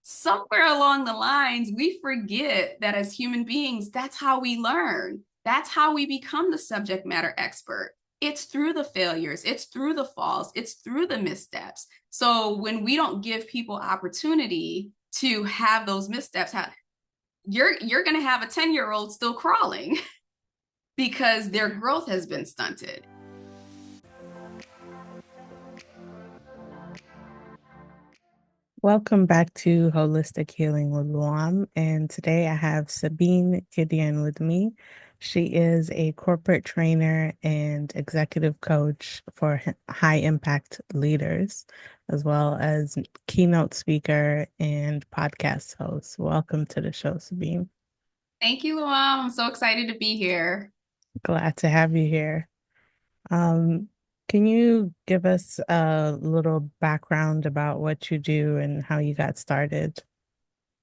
somewhere along the lines, we forget that as human beings, that's how we learn. That's how we become the subject matter expert. It's through the failures, it's through the falls, it's through the missteps. So when we don't give people opportunity to have those missteps, you're going to have a 10-year-old still crawling because their growth has been stunted. Welcome back to Holistic Healing with Luam. And today I have Sabine Gedeon with me. She is a corporate trainer and executive coach for high impact leaders, as well as keynote speaker and podcast host. Welcome to the show, Sabine. Thank you, Luam. I'm so excited to be here. Glad to have you here. Um, can you give us a little background about what you do and how you got started?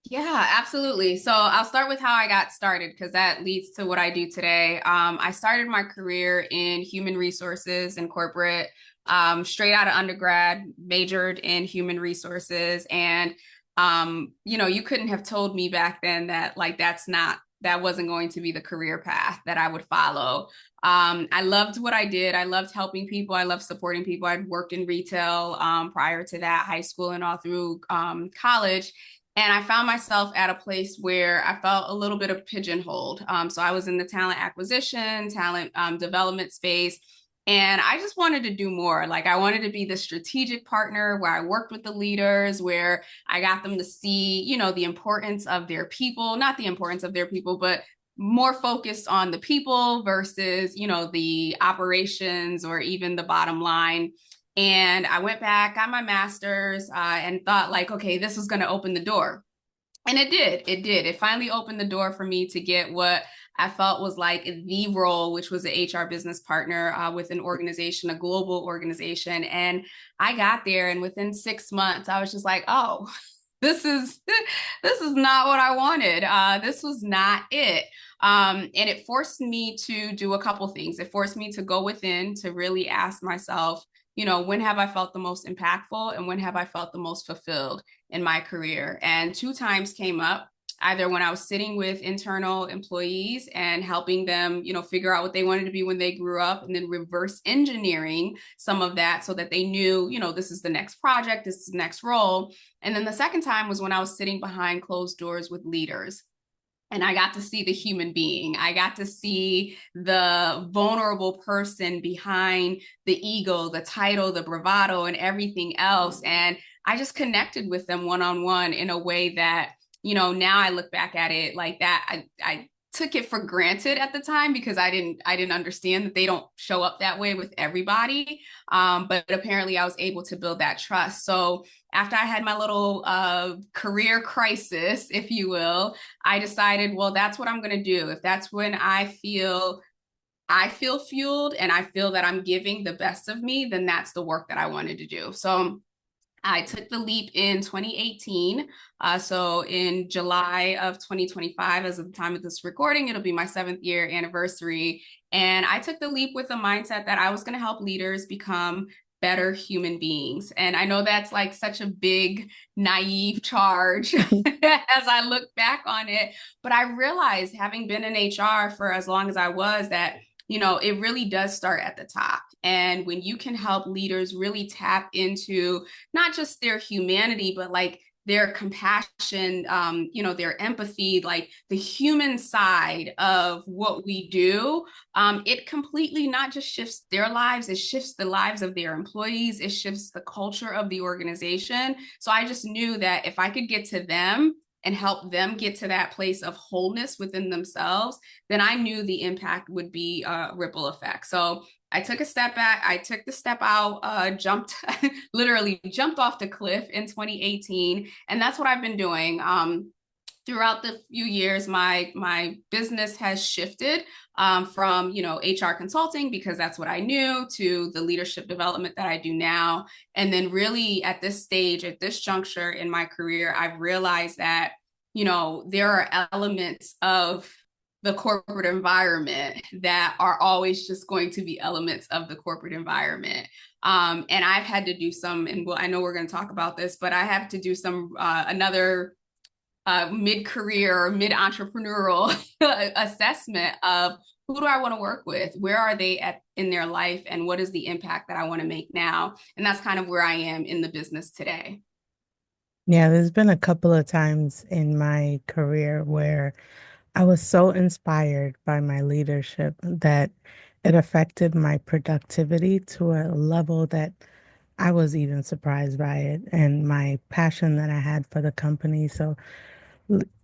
Yeah, absolutely. So I'll start with how I got started because that leads to what I do today. I started my career in human resources and corporate, straight out of undergrad, majored in human resources. And, you couldn't have told me back then that that wasn't going to be the career path that I would follow. I loved what I did. I loved helping people. I loved supporting people. I'd worked in retail prior to that, high school and all through college. And I found myself at a place where I felt a little bit of pigeonholed. So I was in the talent acquisition, talent development space. And I just wanted to do more. Like I wanted to be the strategic partner where I worked with the leaders, where I got them to see, the importance of their people, not the importance of their people, but more focused on the people versus, the operations or even the bottom line. And I went back, got my master's, and thought like, okay, this was going to open the door. And it did. It did. It finally opened the door for me to get what I felt was like the role, which was an HR business partner with an organization, a global organization. And I got there, and within 6 months, I was just like, oh, this is this is not what I wanted. This was not it. And it forced me to do a couple things. It forced me to go within to really ask myself, when have I felt the most impactful and when have I felt the most fulfilled in my career? And two times came up, either when I was sitting with internal employees and helping them, figure out what they wanted to be when they grew up, and then reverse engineering some of that so that they knew, this is the next project, this is the next role. And then the second time was when I was sitting behind closed doors with leaders. And I got to see the human being. I got to see the vulnerable person behind the ego, the title, the bravado, and everything else. And I just connected with them one on one in a way that, now I look back at it like that. I took it for granted at the time because I didn't understand that they don't show up that way with everybody. But apparently I was able to build that trust. So after I had my little career crisis, if you will, I decided, well, that's what I'm going to do. If that's when I feel fueled and I feel that I'm giving the best of me, then that's the work that I wanted to do. So I took the leap in 2018. So in July of 2025, as of the time of this recording, it'll be my 7th year anniversary. And I took the leap with the mindset that I was going to help leaders become better human beings. And I know that's like such a big, naive charge as I look back on it. But I realized, having been in HR for as long as I was, that it really does start at the top. And when you can help leaders really tap into not just their humanity, but like their compassion, their empathy, like the human side of what we do, it completely not just shifts their lives, it shifts the lives of their employees, it shifts the culture of the organization. So I just knew that if I could get to them and help them get to that place of wholeness within themselves, then I knew the impact would be a ripple effect. So I took a step back. I took the step out, jumped, literally jumped off the cliff in 2018. And that's what I've been doing. Throughout the few years, my business has shifted from HR consulting, because that's what I knew, to the leadership development that I do now. And then really at this stage, at this juncture in my career, I've realized that there are elements of the corporate environment that are always just going to be elements of the corporate environment. And I've had to do some, and well, I know we're going to talk about this, but I have to do some another mid-career, mid-entrepreneurial assessment of who do I want to work with? Where are they at in their life? And what is the impact that I want to make now? And that's kind of where I am in the business today. Yeah, there's been a couple of times in my career where I was so inspired by my leadership that it affected my productivity to a level that I was even surprised by it and my passion that I had for the company. So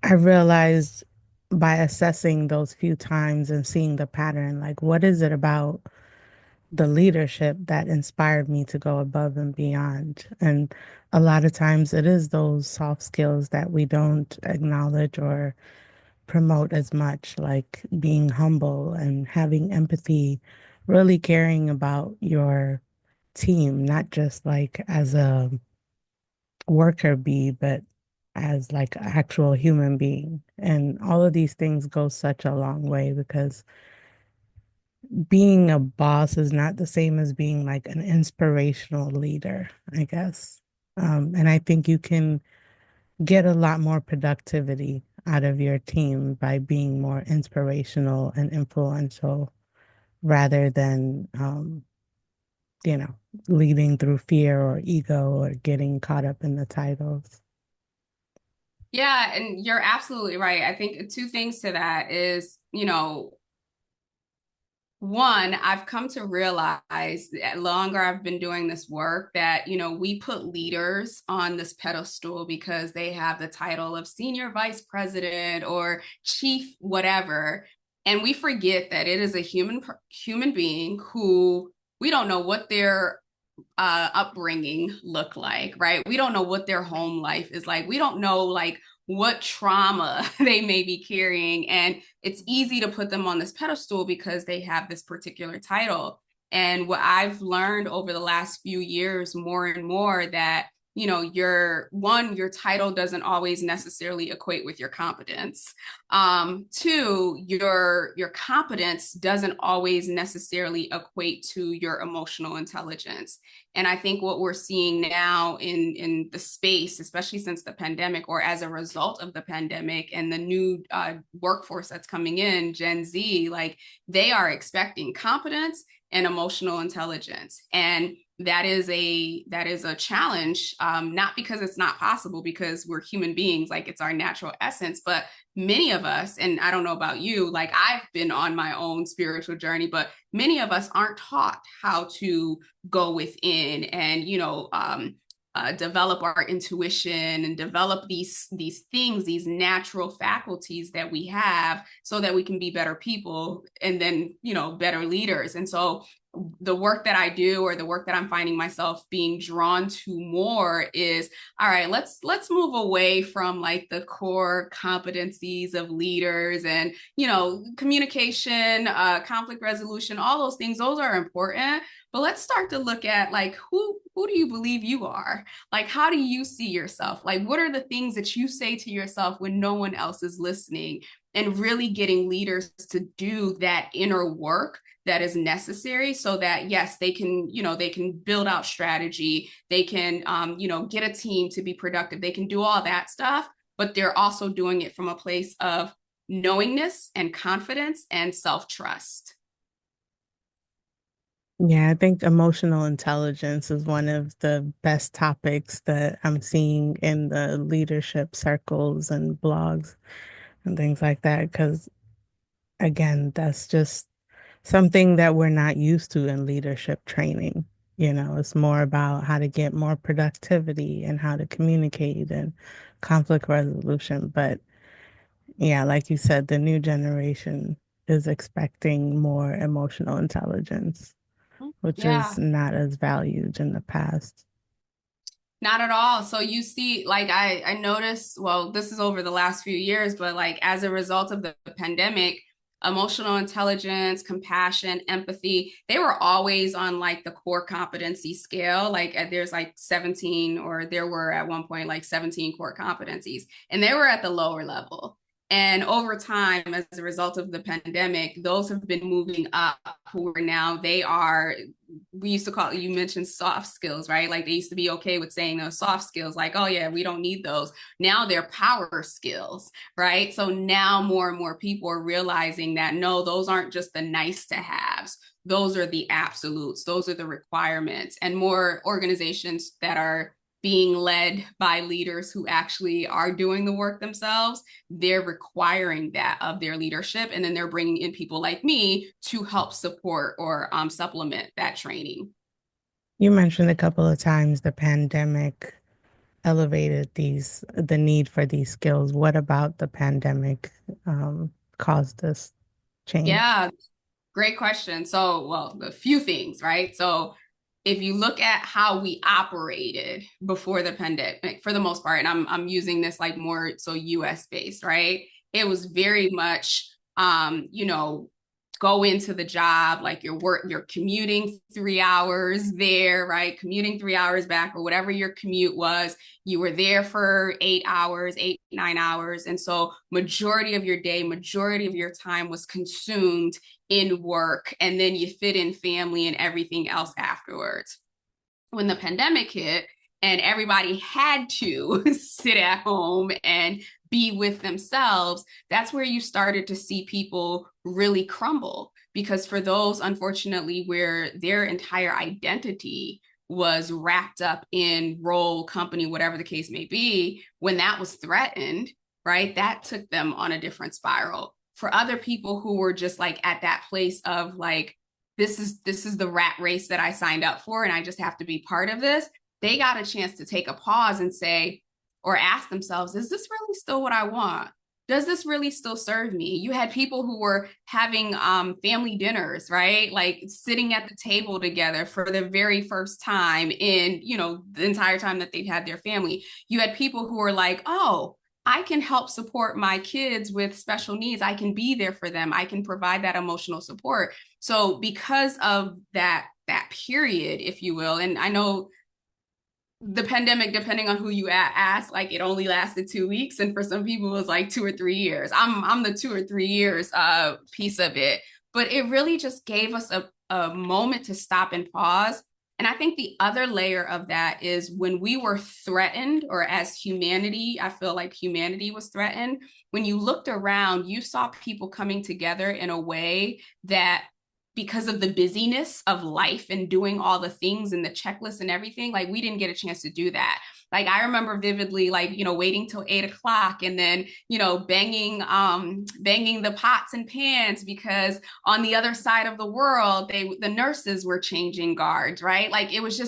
I realized by assessing those few times and seeing the pattern, like what is it about the leadership that inspired me to go above and beyond? And a lot of times it is those soft skills that we don't acknowledge or promote as much, like being humble and having empathy, really caring about your team, not just like as a worker bee, but as like an actual human being. And all of these things go such a long way because being a boss is not the same as being like an inspirational leader, I guess. And I think you can get a lot more productivity out of your team by being more inspirational and influential rather than, you know, leading through fear or ego or getting caught up in the titles. Yeah, and you're absolutely right. I think two things to that is, one, I've come to realize that longer I've been doing this work that, we put leaders on this pedestal because they have the title of senior vice president or chief whatever. And we forget that it is a human being who we don't know what their upbringing look like, right? We don't know what their home life is like. We don't know like what trauma they may be carrying. And it's easy to put them on this pedestal because they have this particular title. And what I've learned over the last few years more and more that your title doesn't always necessarily equate with your competence. Two, your competence doesn't always necessarily equate to your emotional intelligence. And I think what we're seeing now in the space, especially since the pandemic or as a result of the pandemic and the new workforce that's coming in, Gen Z, like they are expecting competence and emotional intelligence. And that is a challenge, not because it's not possible, because we're human beings, like it's our natural essence. But many of us, and I don't know about you, like I've been on my own spiritual journey, but many of us aren't taught how to go within and develop our intuition and develop these things, these natural faculties that we have, so that we can be better people and then better leaders. And so the work that I do, or the work that I'm finding myself being drawn to more, is all right, let's move away from like the core competencies of leaders and communication, conflict resolution, all those things. Those are important, but let's start to look at like who do you believe you are? Like, how do you see yourself? Like, what are the things that you say to yourself when no one else is listening? And really getting leaders to do that inner work that is necessary, so that yes, they can build out strategy, they can get a team to be productive, they can do all that stuff, but they're also doing it from a place of knowingness and confidence and self-trust. Yeah, I think emotional intelligence is one of the best topics that I'm seeing in the leadership circles and blogs and things like that. Because again, that's just something that we're not used to in leadership training. It's more about how to get more productivity and how to communicate and conflict resolution. But yeah, like you said, the new generation is expecting more emotional intelligence, which is Yeah. not as valued in the past. Not at all. So you see, like I noticed, well, this is over the last few years, but like as a result of the pandemic, emotional intelligence, compassion, empathy, they were always on like the core competency scale. Like there's like 17, or there were at one point like 17 core competencies, and they were at the lower level. And over time, as a result of the pandemic, those have been moving up, where now they are, we used to call it, you mentioned soft skills, right? Like they used to be okay with saying those soft skills, like, oh yeah, we don't need those. Now they're power skills, right? So now more and more people are realizing that no, those aren't just the nice to haves. Those are the absolutes, those are the requirements. And more organizations that are being led by leaders who actually are doing the work themselves, they're requiring that of their leadership. And then they're bringing in people like me to help support or supplement that training. You mentioned a couple of times the pandemic elevated the need for these skills. What about the pandemic caused this change? Yeah, great question. So, well, a few things, right? So, if you look at how we operated before the pandemic, for the most part, and I'm using this like more so US based, right? It was very much, go into the job like you're commuting 3 hours there, right? Commuting 3 hours back or whatever your commute was. You were there for 8 hours, 8, 9 hours, and so majority of your day, majority of your time was consumed in work, and then you fit in family and everything else afterwards. When the pandemic hit and everybody had to sit at home and be with themselves, that's where you started to see people really crumble. Because for those, unfortunately, where their entire identity was wrapped up in role, company, whatever the case may be, when that was threatened, right, that took them on a different spiral. For other people who were just like at that place of like, this is the rat race that I signed up for and I just have to be part of this, they got a chance to take a pause and say, or ask themselves, is this really still what I want? Does this really still serve me? You had people who were having family dinners, right? Like sitting at the table together for the very first time in, the entire time that they've had their family. You had people who were like, oh, I can help support my kids with special needs. I can be there for them. I can provide that emotional support. So because of that period, if you will, and I know the pandemic, depending on who you ask, like it only lasted 2 weeks, and for some people it was like 2 or 3 years. I'm the 2 or 3 years piece of it, but it really just gave us a moment to stop and pause. And I think the other layer of that is when we were threatened, or as humanity, I feel like humanity was threatened. When you looked around, you saw people coming together in a way that, because of the busyness of life and doing all the things and the checklist and everything, like we didn't get a chance to do that. Like I remember vividly, like, waiting till 8 o'clock and then, banging the pots and pans because on the other side of the world, the nurses were changing guards, right? Like it was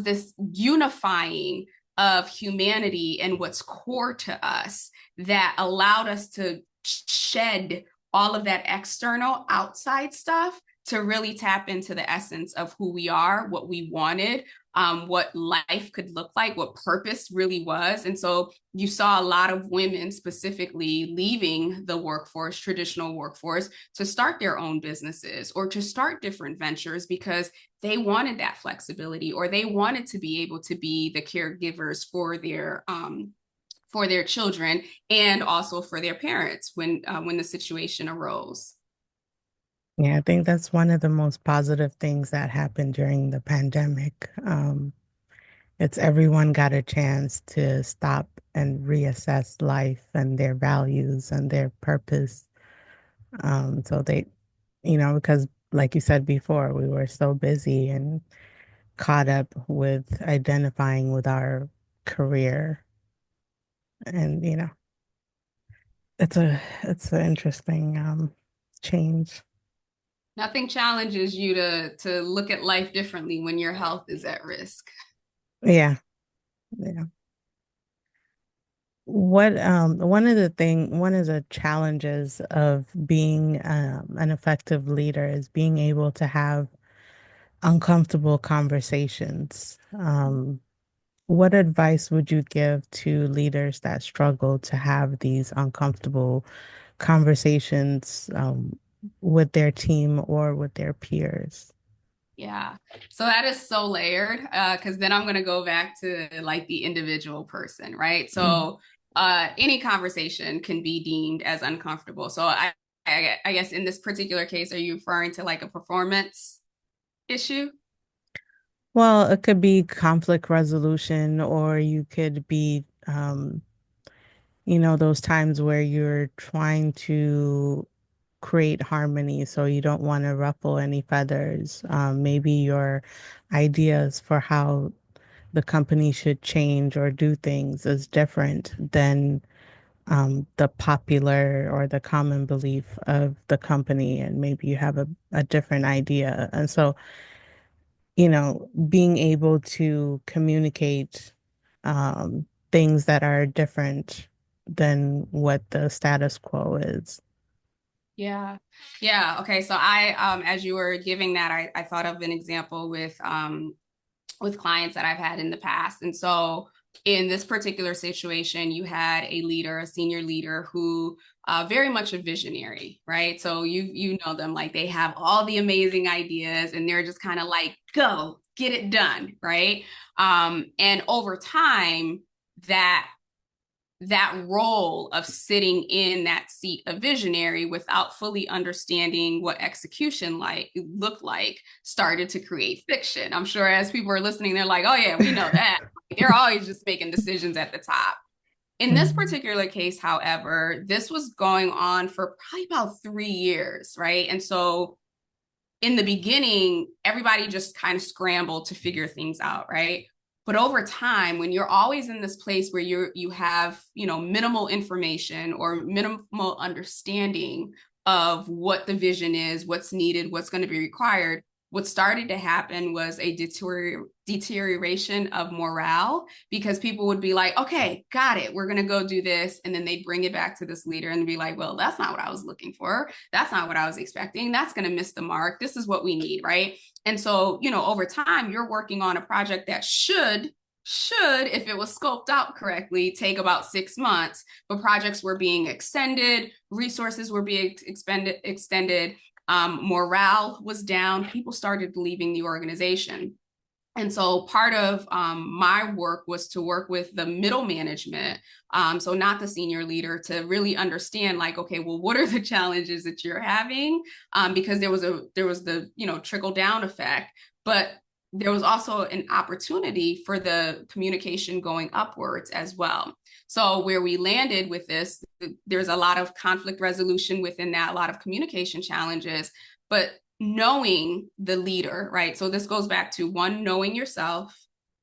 this unifying of humanity and what's core to us that allowed us to shed all of that external outside stuff to really tap into the essence of who we are, what we wanted, what life could look like, what purpose really was. And so you saw a lot of women specifically leaving the workforce, traditional workforce, to start their own businesses or to start different ventures because they wanted that flexibility, or they wanted to be able to be the caregivers for their children and also for their parents when the situation arose. Yeah, I think that's one of the most positive things that happened during the pandemic. It's everyone got a chance to stop and reassess life and their values and their purpose. So because like you said before, we were so busy and caught up with identifying with our career. And, it's an interesting change. Nothing challenges you to look at life differently when your health is at risk. Yeah, yeah. One of the challenges of being an effective leader is being able to have uncomfortable conversations. What advice would you give to leaders that struggle to have these uncomfortable conversations with their team or with their peers? Yeah. So that is so layered because then I'm going to go back to like the individual person, right? Mm. So any conversation can be deemed as uncomfortable. So I guess in this particular case, are you referring to like a performance issue? Well, it could be conflict resolution, or you could be, those times where you're trying to create harmony, so you don't want to ruffle any feathers. Maybe your ideas for how the company should change or do things is different than the popular or the common belief of the company, and maybe you have a different idea. And so, being able to communicate things that are different than what the status quo is. Yeah. Yeah. Okay. So as you were giving that, I thought of an example with clients that I've had in the past. And so in this particular situation, you had a leader, a senior leader who very much a visionary, right? So you know them, like they have all the amazing ideas and they're just kind of like, go get it done, right? And over time, that that role of sitting in that seat of visionary without fully understanding what execution like looked like started to create fiction. I'm sure as people are listening, they're like, oh yeah, we know that. They're always just making decisions at the top. In this Mhm. particular case, however, this was going on for probably about 3 years, right? And so in the beginning, everybody just kind of scrambled to figure things out, right? But over time, when you're always in this place where you have, minimal information or minimal understanding of what the vision is, what's needed, what's going to be required, what started to happen was a deterioration of morale because people would be like, okay, got it. We're going to go do this. And then they'd bring it back to this leader and be like, well, that's not what I was looking for. That's not what I was expecting. That's going to miss the mark. This is what we need. Right. And so, over time, you're working on a project that should, if it was scoped out correctly, take about 6 months, but projects were being extended, resources were being extended, morale was down, people started leaving the organization. And so part of my work was to work with the middle management, so not the senior leader, to really understand like, okay, well, what are the challenges that you're having? Because there was the trickle down effect, but there was also an opportunity for the communication going upwards as well. So where we landed with this, there's a lot of conflict resolution within that, a lot of communication challenges, but knowing the leader, right? So this goes back to one, knowing yourself,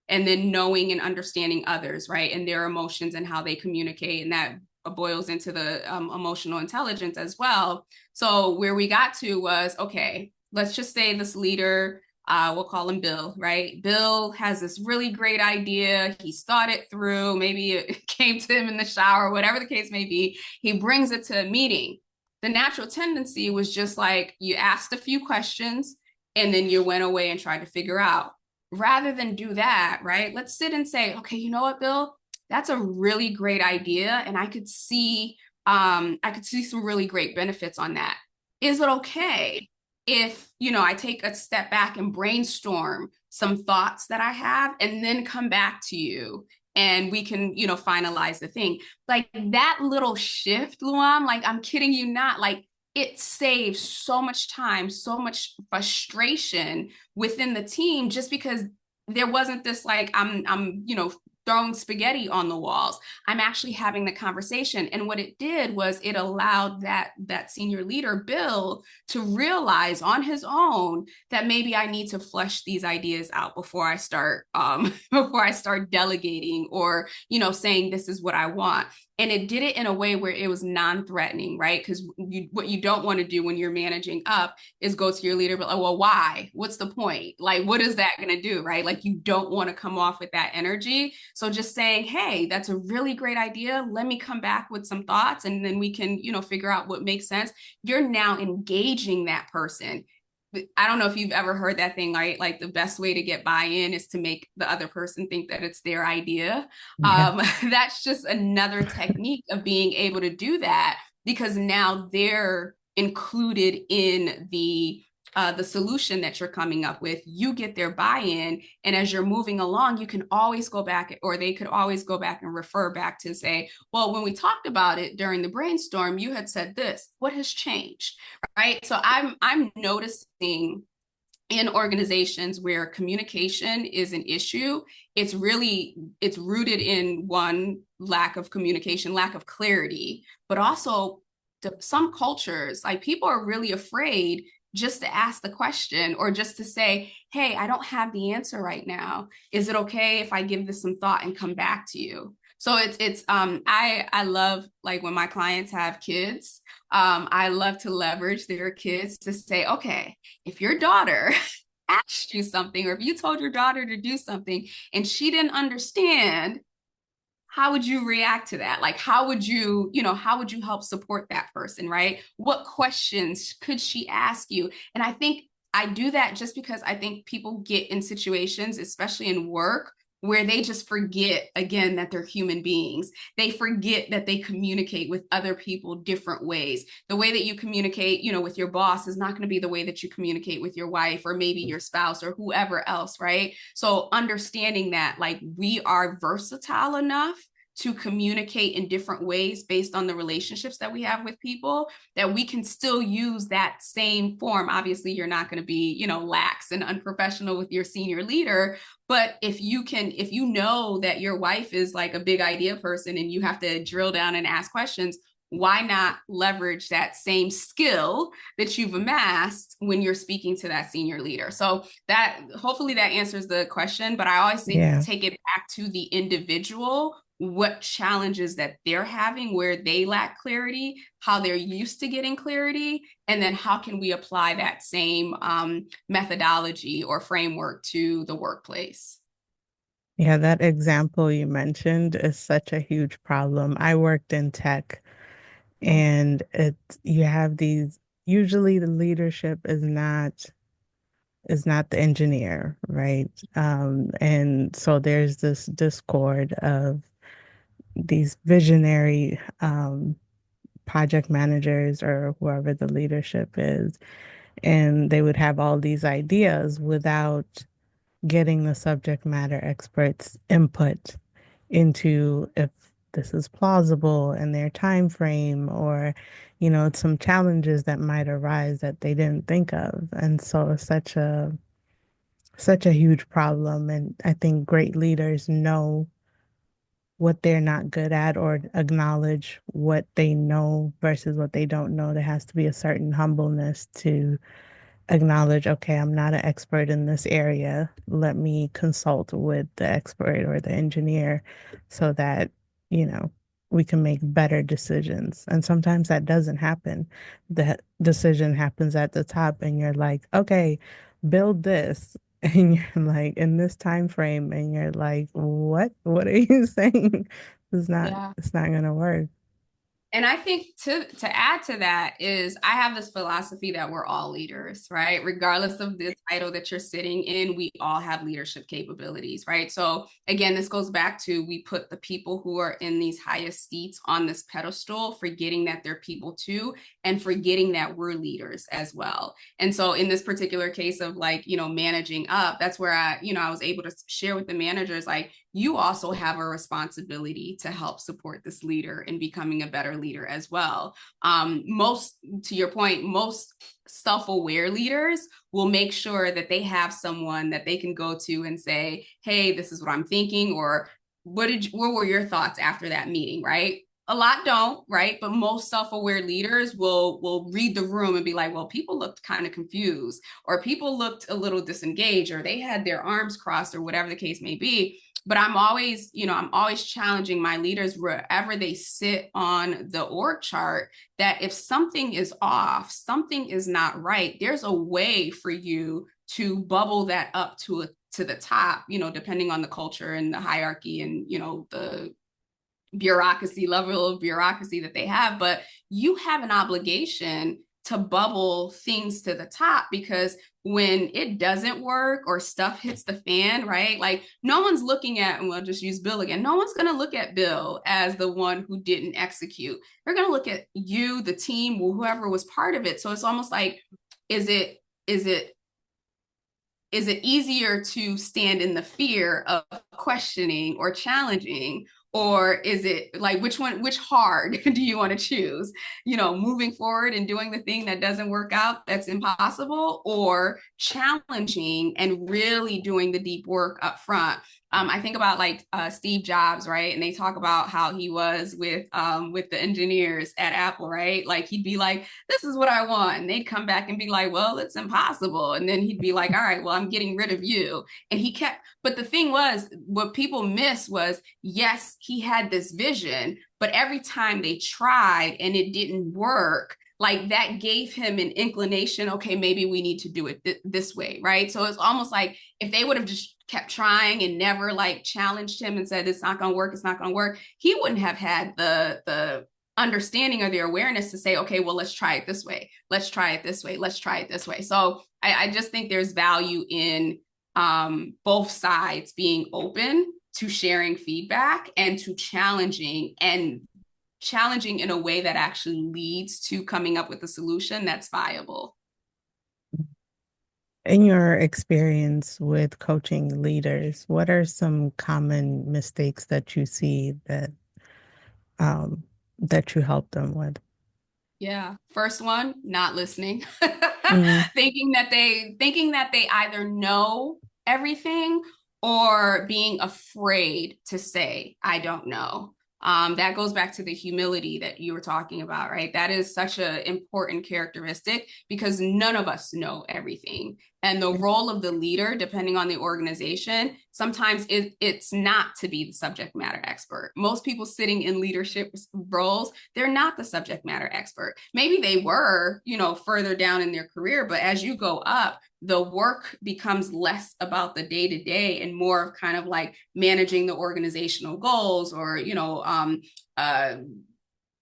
and then knowing and understanding others, right? And their emotions and how they communicate. And that boils into the emotional intelligence as well. So where we got to was, okay, let's just say this leader, we'll call him Bill, right? Bill has this really great idea. He's thought it through. Maybe it came to him in the shower, whatever the case may be. He brings it to a meeting. The natural tendency was just like you asked a few questions and then you went away and tried to figure out. Rather than do that, right? Let's sit and say, okay, you know what, Bill? That's a really great idea. And I could see some really great benefits on that. Is it okay if, I take a step back and brainstorm some thoughts that I have and then come back to you and we can, finalize the thing? Like that little shift, Luam, like I'm kidding you not, like it saves so much time, so much frustration within the team just because there wasn't this like I'm throwing spaghetti on the walls. I'm actually having the conversation. And what it did was it allowed that senior leader, Bill, to realize on his own that maybe I need to flesh these ideas out before I start before I start delegating or saying this is what I want. And it did it in a way where it was non-threatening, right? Because what you don't want to do when you're managing up is go to your leader, but like, well, why? What's the point? Like, what is that going to do, right? Like, you don't want to come off with that energy. So just saying, hey, that's a really great idea. Let me come back with some thoughts, and then we can, figure out what makes sense. You're now engaging that person. I don't know if you've ever heard that thing, right? Like the best way to get buy-in is to make the other person think that it's their idea. Yeah. That's just another technique of being able to do that because now they're included in the the solution that you're coming up with, you get their buy-in. And as you're moving along, you can always go back, or they could always go back and refer back to say, well, when we talked about it during the brainstorm, you had said this, what has changed? Right. So I'm noticing in organizations where communication is an issue, it's rooted in one, lack of communication, lack of clarity, but also some cultures, like people are really afraid just to ask the question or just to say, hey, I don't have the answer right now. Is it okay if I give this some thought and come back to you? So I love, like, when my clients have kids, I love to leverage their kids to say, okay, if your daughter asked you something, or if you told your daughter to do something and she didn't understand, how would you react to that? Like, how would you help support that person, right? What questions could she ask you? And I think I do that just because I think people get in situations, especially in work, where they just forget, again, that they're human beings. They forget that they communicate with other people different ways. The way that you communicate, with your boss is not going to be the way that you communicate with your wife or maybe your spouse or whoever else, right? So understanding that, like, we are versatile enough to communicate in different ways based on the relationships that we have with people, that we can still use that same form. Obviously, you're not going to be, lax and unprofessional with your senior leader, but if you know that your wife is like a big idea person and you have to drill down and ask questions, why not leverage that same skill that you've amassed when you're speaking to that senior leader? So that, hopefully that answers the question, but I always say Yeah. take it back to the individual, what challenges that they're having, where they lack clarity, how they're used to getting clarity, and then how can we apply that same methodology or framework to the workplace. Yeah, that example you mentioned is such a huge problem. I worked in tech, and you have these, usually the leadership is not the engineer, right? And so there's this discord of these visionary project managers or whoever the leadership is, and they would have all these ideas without getting the subject matter experts' input into if this is plausible in their time frame, or some challenges that might arise that they didn't think of. And so it's such a huge problem, and I think great leaders know what they're not good at, or acknowledge what they know versus what they don't know. There has to be a certain humbleness to acknowledge, okay, I'm not an expert in this area. Let me consult with the expert or the engineer so that, you know, we can make better decisions. And sometimes that doesn't happen. The decision happens at the top, and you're like, okay, build this. And you're like, in this time frame, and you're like, what? What are you saying? Yeah. It's not gonna work. And I think to add to that is, I have this philosophy that we're all leaders, right? Regardless of the title that you're sitting in, we all have leadership capabilities, right? So again, this goes back to, we put the people who are in these highest seats on this pedestal, forgetting that they're people too, and forgetting that we're leaders as well. And so in this particular case of, like, managing up, that's where I was able to share with the managers, like, you also have a responsibility to help support this leader in becoming a better leader as well. To your point, most self-aware leaders will make sure that they have someone that they can go to and say, hey, this is what I'm thinking, or what were your thoughts after that meeting, right? A lot don't, right? But most self-aware leaders will read the room and be like, well, people looked kind of confused, or people looked a little disengaged, or they had their arms crossed, or whatever the case may be. But I'm always challenging my leaders, wherever they sit on the org chart, that if something is off, something is not right, there's a way for you to bubble that up to the top, depending on the culture and the hierarchy and, the bureaucracy, level of bureaucracy that they have. But you have an obligation to bubble things to the top, because when it doesn't work or stuff hits the fan, right? Like, no one's looking at, and we'll just use Bill again, no one's going to look at Bill as the one who didn't execute. They're going to look at you, the team, whoever was part of it. So it's almost like, is it is it easier to stand in the fear of questioning or challenging, or is it like which hard do you want to choose, moving forward and doing the thing that doesn't work out, that's impossible, or challenging and really doing the deep work up front. I think about like Steve Jobs, right? And they talk about how he was with the engineers at Apple, right? Like he'd be like, "This is what I want," and they'd come back and be like, "Well, it's impossible." And then he'd be like, "All right, well, I'm getting rid of you." And he kept. But the thing was, what people miss was, yes, he had this vision, but every time they tried and it didn't work, like that gave him an inclination, okay, maybe we need to do it this way, right? So it's almost like if they would have just kept trying and never like challenged him and said it's not going to work, it's not going to work, he wouldn't have had the understanding or the awareness to say, okay, well, let's try it this way, let's try it this way, let's try it this way. So I just think there's value in both sides being open to sharing feedback and to challenging in a way that actually leads to coming up with a solution that's viable. In your experience with coaching leaders, what are some common mistakes that you see um, that you help them with? Yeah. First one, not listening. Mm, Thinking that they either know everything or being afraid to say, I don't know. That goes back to the humility that you were talking about, right? That is such an important characteristic because none of us know everything. And the role of the leader, depending on the organization, sometimes it's not to be the subject matter expert. Most people sitting in leadership roles, they're not the subject matter expert. Maybe they were, further down in their career, but as you go up, the work becomes less about the day to day and more of kind of like managing the organizational goals or,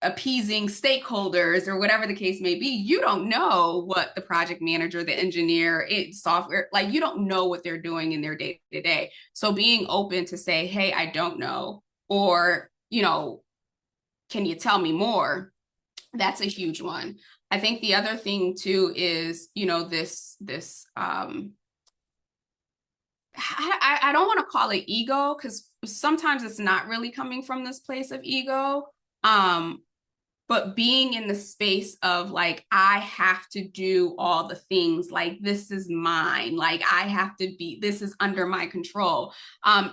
appeasing stakeholders or whatever the case may be. You don't know what the project manager, the engineer, software, like you don't know what they're doing in their day to day. So being open to say, hey, I don't know, or, can you tell me more? That's a huge one. I think the other thing too is, I don't want to call it ego because sometimes it's not really coming from this place of ego. Um, but being in the space of like I have to do all the things, like this is mine, like I have to be, this is under my control.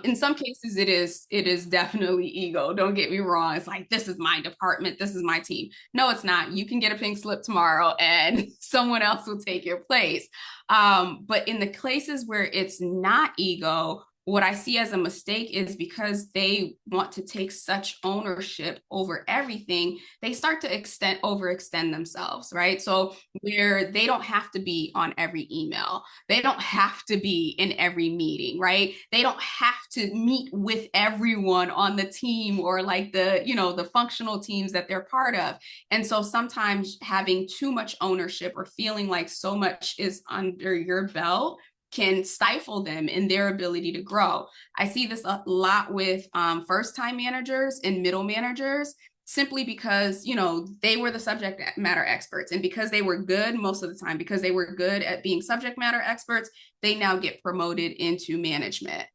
In some cases it is definitely ego, don't get me wrong. It's like this is my department, this is my team. No, it's not. You can get a pink slip tomorrow and someone else will take your place. But in the places where it's not ego, what I see as a mistake is because they want to take such ownership over everything, they start to overextend themselves, right? So where they don't have to be on every email, they don't have to be in every meeting, right? They don't have to meet with everyone on the team or like the functional teams that they're part of. And so sometimes having too much ownership or feeling like so much is under your belt can stifle them in their ability to grow. I see this a lot with first-time managers and middle managers simply because, they were the subject matter experts. And because they were good most of the time, because they were good at being subject matter experts, they now get promoted into management.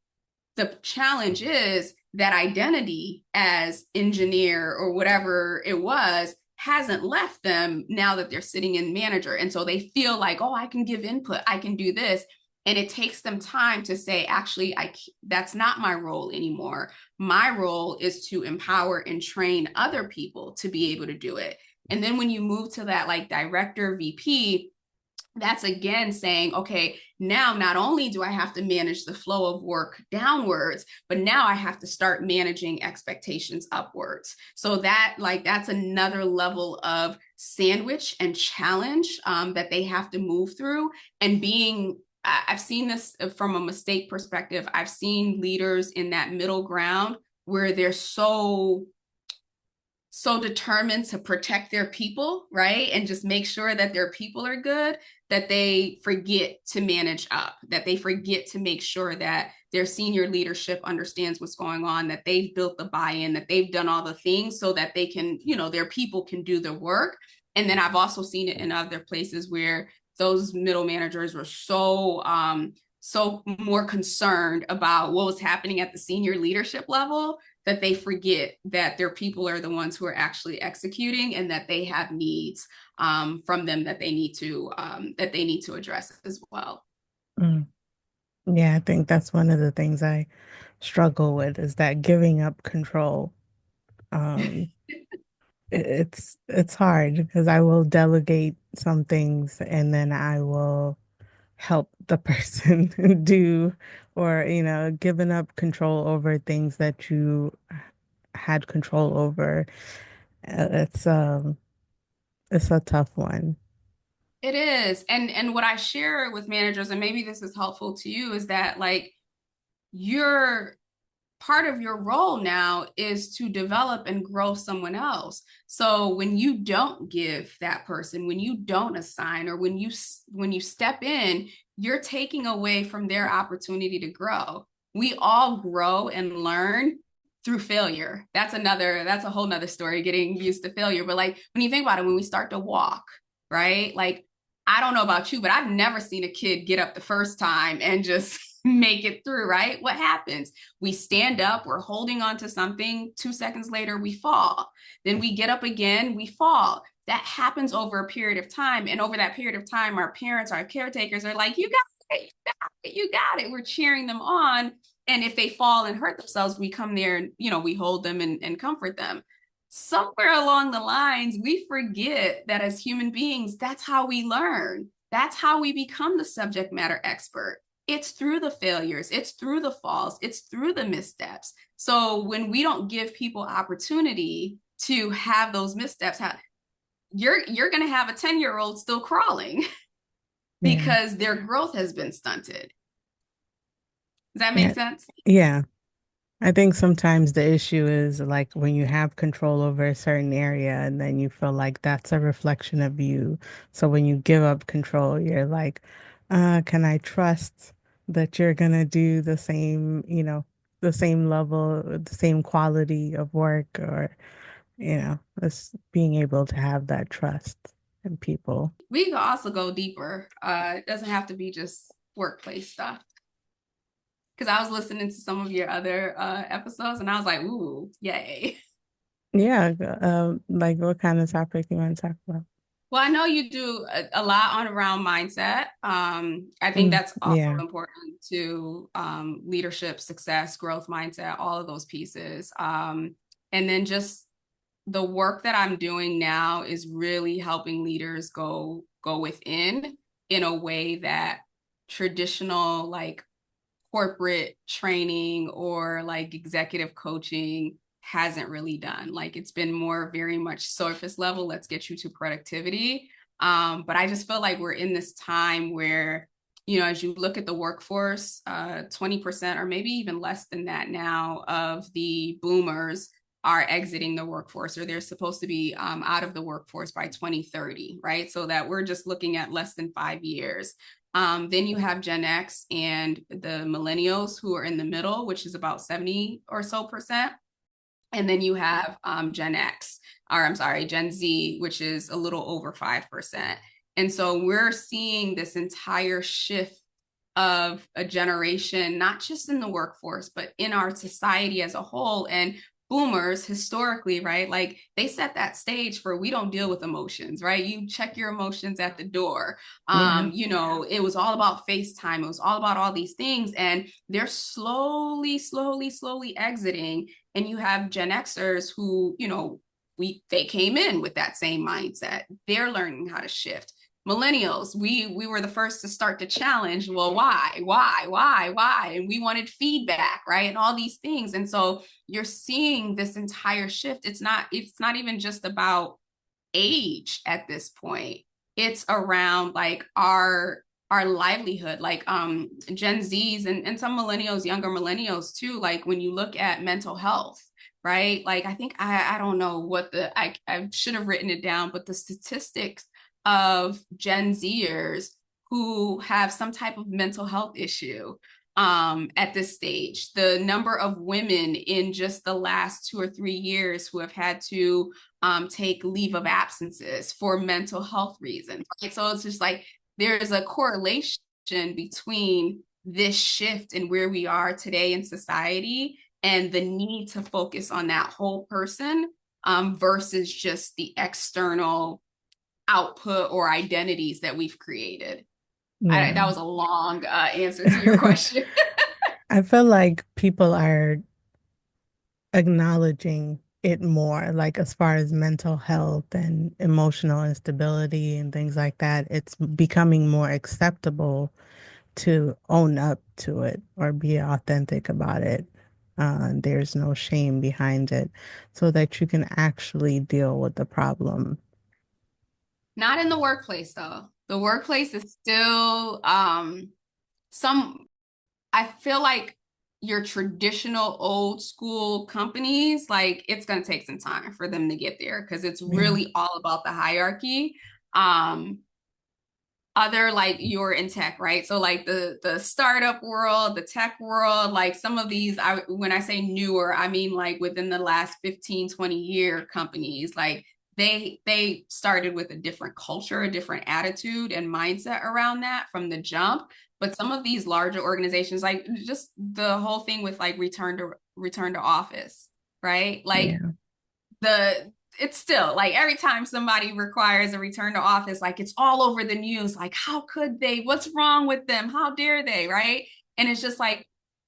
The challenge is that identity as engineer or whatever it was hasn't left them now that they're sitting in manager. And so they feel like, oh, I can give input, I can do this. And it takes them time to say, actually, that's not my role anymore. My role is to empower and train other people to be able to do it. And then when you move to that like director, VP, that's again saying, okay, now not only do I have to manage the flow of work downwards, but now I have to start managing expectations upwards. So that's another level of sandwich and challenge that they have to move through. And I've seen this from a mistake perspective. I've seen leaders in that middle ground where they're so determined to protect their people, right? And just make sure that their people are good, that they forget to manage up, that they forget to make sure that their senior leadership understands what's going on, that they've built the buy-in, that they've done all the things so that they can, their people can do the work. And then I've also seen it in other places where those middle managers were so more concerned about what was happening at the senior leadership level that they forget that their people are the ones who are actually executing, and that they have needs from them that they need to address as well. Mm. Yeah, I think that's one of the things I struggle with is that giving up control. Um, it's hard because I will delegate some things and then I will help the person do or, giving up control over things that you had control over. It's it's a tough one. It is. And what I share with managers, and maybe this is helpful to you, is that like you're part of your role now is to develop and grow someone else. So when you don't give that person, when you don't assign, or when you step in, you're taking away from their opportunity to grow. We all grow and learn through failure. That's a whole nother story, getting used to failure. But like when you think about it, when we start to walk, right? Like I don't know about you, but I've never seen a kid get up the first time and just make it through, right? What happens? We stand up, we're holding on to something. 2 seconds later, we fall. Then we get up again, we fall. That happens over a period of time. And over that period of time, our parents, our caretakers are like, you got it, you got it, you got it. We're cheering them on. And if they fall and hurt themselves, we come there and, we hold them and comfort them. Somewhere along the lines, we forget that as human beings, that's how we learn. That's how we become the subject matter expert. It's through the failures, it's through the falls, it's through the missteps. So when we don't give people opportunity to have those missteps, you're going to have a 10-year-old still crawling Yeah. because their growth has been stunted. Does that make Yeah. sense? Yeah. I think sometimes the issue is like when you have control over a certain area and then you feel like that's a reflection of you. So when you give up control, you're like, can I trust that you're gonna do the same, the same level, the same quality of work or, it's being able to have that trust in people. We can also go deeper. It doesn't have to be just workplace stuff. Because I was listening to some of your other episodes and I was like, ooh, yay. Yeah, like what kind of topic you want to talk about? Well, I know you do a lot on around mindset. I think Mm, that's also yeah. important to leadership, success, growth mindset, all of those pieces. And then just the work that I'm doing now is really helping leaders go within in a way that traditional like corporate training or like executive coaching hasn't really done. Like it's been more very much surface level, let's get you to productivity. But I just feel like we're in this time where, as you look at the workforce, 20% or maybe even less than that now of the boomers are exiting the workforce, or they're supposed to be out of the workforce by 2030, right? So that we're just looking at less than 5 years. Then you have Gen X and the millennials who are in the middle, which is about 70 or so percent. And then you have Gen X, or I'm sorry, Gen Z, which is a little over 5%. And so we're seeing this entire shift of a generation, not just in the workforce, but in our society as a whole. And boomers historically, right? Like they set that stage for we don't deal with emotions, right? You check your emotions at the door. Yeah. It was all about FaceTime. It was all about all these things. And they're slowly exiting. And you have Gen Xers who, they came in with that same mindset. They're learning how to shift. Millennials, we were the first to start to challenge, well, why, and we wanted feedback, right, and all these things. And so you're seeing this entire shift. It's not even just about age at this point. It's around like our livelihood, like Gen Z's and some millennials, younger millennials too. Like when you look at mental health, right? Like I think I don't know what I should have written it down, but the statistics of Gen Zers who have some type of mental health issue at this stage, the number of women in just the last 2 or 3 years who have had to take leave of absences for mental health reasons. Right? So it's just like there's a correlation between this shift and where we are today in society and the need to focus on that whole person versus just the external output or identities that we've created. That Yeah. was a long answer to your question. I feel like people are acknowledging it more, like as far as mental health and emotional instability and things like that. It's becoming more acceptable to own up to it or be authentic about it. There's no shame behind it, so that you can actually deal with the problem. Not in the workplace though. The workplace is still some I feel like your traditional old school companies, like it's going to take some time for them to get there because it's Yeah. really all about the hierarchy. Um, other like you're in tech, right? So like the startup world, the tech world, like some of these, when I say newer, I mean like within the last 15-20 year companies, like they started with a different culture, a different attitude and mindset around that from the jump. But some of these larger organizations, like just the whole thing with like return to office, right? Like Yeah. the it's still like every time somebody requires a return to office, like it's all over the news. Like, how could they? What's wrong with them? How dare they? Right. And it's just like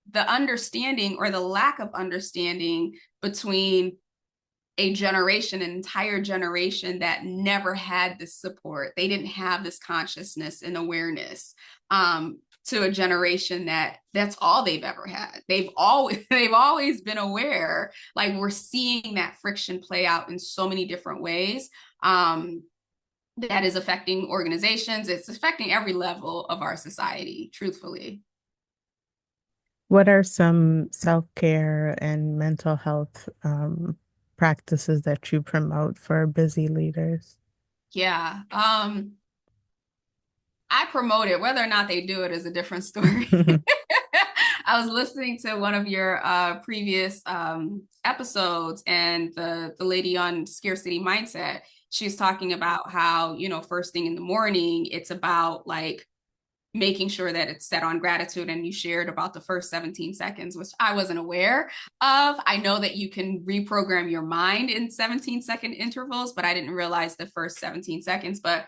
the understanding or the lack of understanding between a generation, an entire generation that never had this support. They didn't have this consciousness and awareness. To a generation that's all they've ever had. They've always been aware. Like we're seeing that friction play out in so many different ways. That is affecting organizations. It's affecting every level of our society, truthfully. What are some self-care and mental health practices that you promote for busy leaders? Yeah. I promote it. Whether or not they do it is a different story. I was listening to one of your previous episodes, and the lady on scarcity mindset, she's talking about how, first thing in the morning, it's about like making sure that it's set on gratitude. And you shared about the first 17 seconds, which I wasn't aware of. I know that you can reprogram your mind in 17-second intervals, but I didn't realize the first 17 seconds. But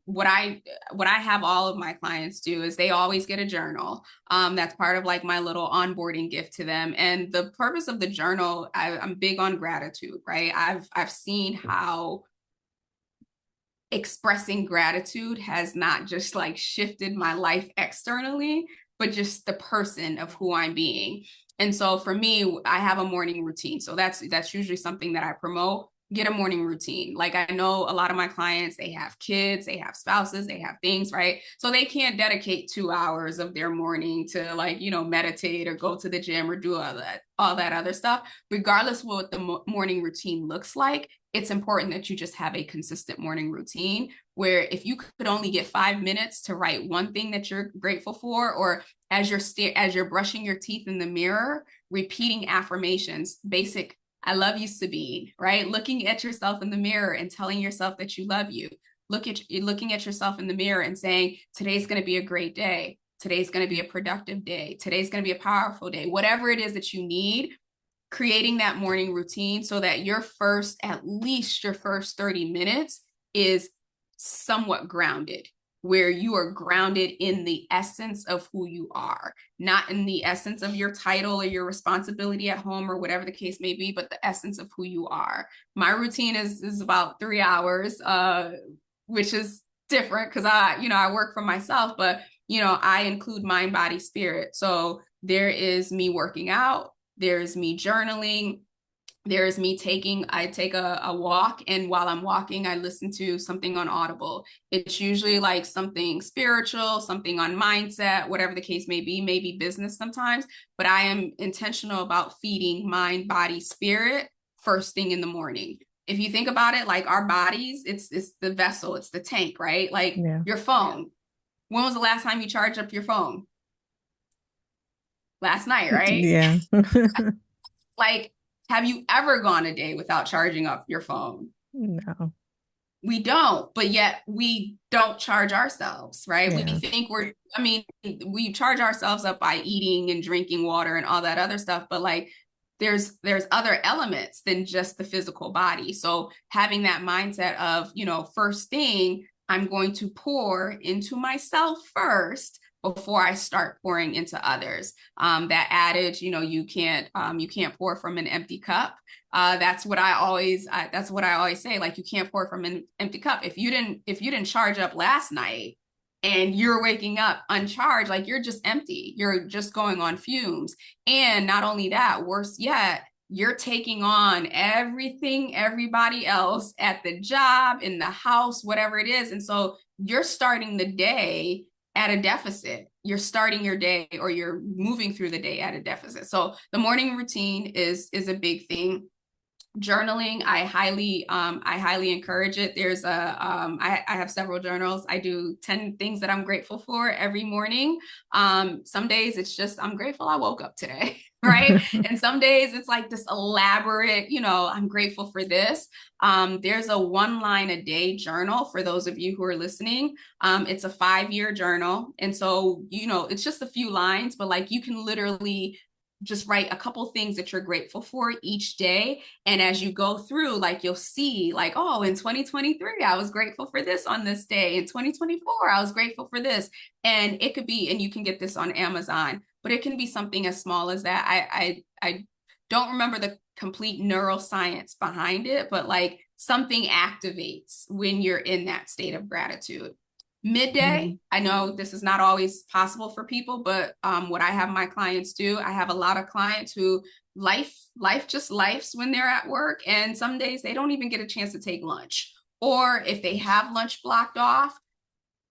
what I have all of my clients do is they always get a journal. That's part of like my little onboarding gift to them. And the purpose of the journal, I'm big on gratitude, right? I've seen how expressing gratitude has not just like shifted my life externally, but just the person of who I'm being. And so for me, I have a morning routine. So that's usually something that I promote. Get a morning routine. Like I know a lot of my clients, they have kids, they have spouses, they have things, right? So they can't dedicate 2 hours of their morning to like, meditate or go to the gym or do all that other stuff. Regardless of what the morning routine looks like, it's important that you just have a consistent morning routine where if you could only get 5 minutes to write one thing that you're grateful for, or as you're brushing your teeth in the mirror, repeating affirmations, basic I love you, Sabine, right? Looking at yourself in the mirror and telling yourself that you love you. Looking at yourself in the mirror and saying, today's going to be a great day. Today's going to be a productive day. Today's going to be a powerful day. Whatever it is that you need, creating that morning routine so that at least your first 30 minutes is somewhat grounded, where you are grounded in the essence of who you are, not in the essence of your title or your responsibility at home or whatever the case may be, but the essence of who you are. My routine is about 3 hours, which is different because I work for myself, but I include mind, body, spirit. So there is me working out, there's me journaling, there's me I take a walk, and while I'm walking I listen to something on Audible. It's usually like something spiritual, something on mindset, whatever the case may be, maybe business sometimes, but I am intentional about feeding mind, body, spirit first thing in the morning. If you think about it, like our bodies, it's the vessel, it's the tank, right? Like Yeah. your phone, when was the last time you charged up your phone? Last night, right? Yeah. Like, have you ever gone a day without charging up your phone? No. We don't, but yet we don't charge ourselves, right? We Yeah. think I mean, we charge ourselves up by eating and drinking water and all that other stuff, but like there's other elements than just the physical body. So having that mindset of, first thing, I'm going to pour into myself first before I start pouring into others. That adage, you can't pour from an empty cup. That's what I always say. Like, you can't pour from an empty cup. If you didn't charge up last night and you're waking up uncharged, like, you're just empty. You're just going on fumes. And not only that, worse yet, you're taking on everything everybody else at the job, in the house, whatever it is. And so you're starting the day at a deficit. You're starting your day, or you're moving through the day at a deficit. So the morning routine is a big thing. Journaling, I highly encourage it. I have several journals. I do 10 things that I'm grateful for every morning. Some days it's just, I'm grateful I woke up today. Right. And some days it's like this elaborate, I'm grateful for this. There's a 1 line a day journal for those of you who are listening. It's a 5-year journal. And so, it's just a few lines, but like, you can literally just write a couple things that you're grateful for each day. And as you go through, like, you'll see, like, oh, in 2023, I was grateful for this on this day. In 2024, I was grateful for this. And it could be, and you can get this on Amazon, but it can be something as small as that. I don't remember the complete neuroscience behind it, but like, something activates when you're in that state of gratitude. Midday, Mhm. I know this is not always possible for people, but what I have my clients do, I have a lot of clients who life just lifes when they're at work, and some days they don't even get a chance to take lunch. Or if they have lunch blocked off,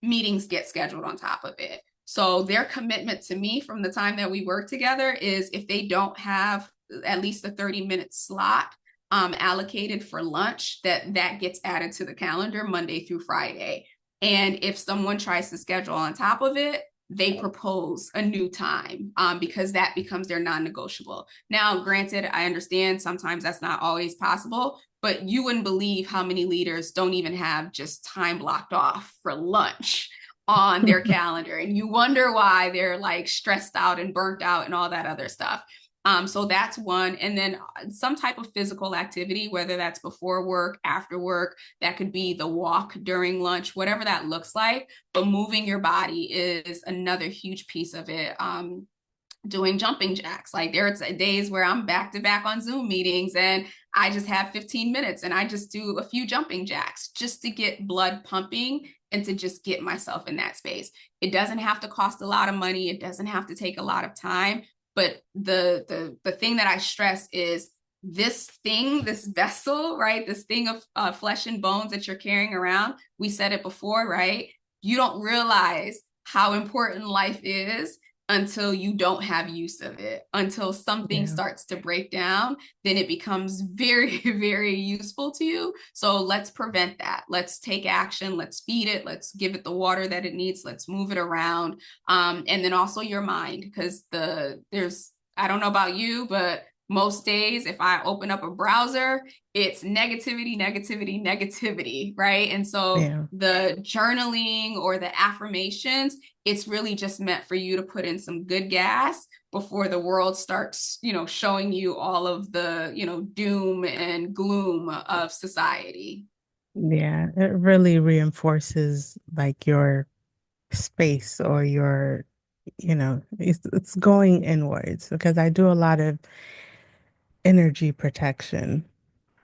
meetings get scheduled on top of it. So their commitment to me from the time that we work together is, if they don't have at least a 30-minute slot allocated for lunch, that gets added to the calendar Monday through Friday. And if someone tries to schedule on top of it, they propose a new time, because that becomes their non-negotiable. Now, granted, I understand sometimes that's not always possible, but you wouldn't believe how many leaders don't even have just time blocked off for lunch on their calendar. And you wonder why they're like stressed out and burnt out and all that other stuff. So that's one. And then some type of physical activity, whether that's before work, after work, that could be the walk during lunch, whatever that looks like. But moving your body is another huge piece of it. Doing jumping jacks. Like, there's days where I'm back to back on Zoom meetings and I just have 15 minutes and I just do a few jumping jacks just to get blood pumping and to just get myself in that space. It doesn't have to cost a lot of money. It doesn't have to take a lot of time. But the thing that I stress is, this thing, this vessel, right? This thing of flesh and bones that you're carrying around. We said it before, right? You don't realize how important life is until you don't have use of it, until something Yeah. starts to break down, then it becomes very, very useful to you. So let's prevent that. Let's take action. Let's feed it. Let's give it the water that it needs. Let's move it around. And then also your mind, because I don't know about you, but most days, if I open up a browser, it's negativity, negativity, negativity, right? And so Yeah. the journaling or the affirmations, it's really just meant for you to put in some good gas before the world starts, showing you all of the, doom and gloom of society. Yeah. It really reinforces like your space or it's going inwards because I do a lot of energy protection.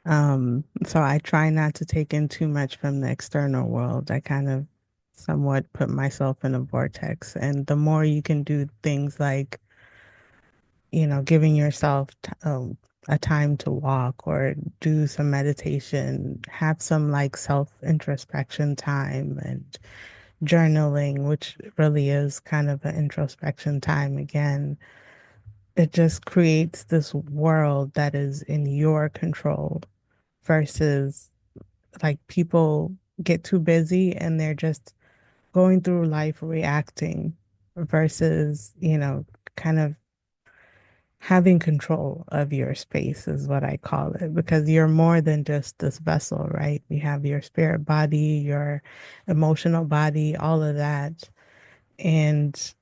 So I try not to take in too much from the external world. I kind of somewhat put myself in a vortex. And the more you can do things like, giving yourself a time to walk or do some meditation, have some like self-introspection time and journaling, which really is kind of an introspection time again. It just creates this world that is in your control versus like people get too busy and they're just going through life reacting versus, kind of having control of your space is what I call it, because you're more than just this vessel, right? You have your spirit body, your emotional body, all of that. And,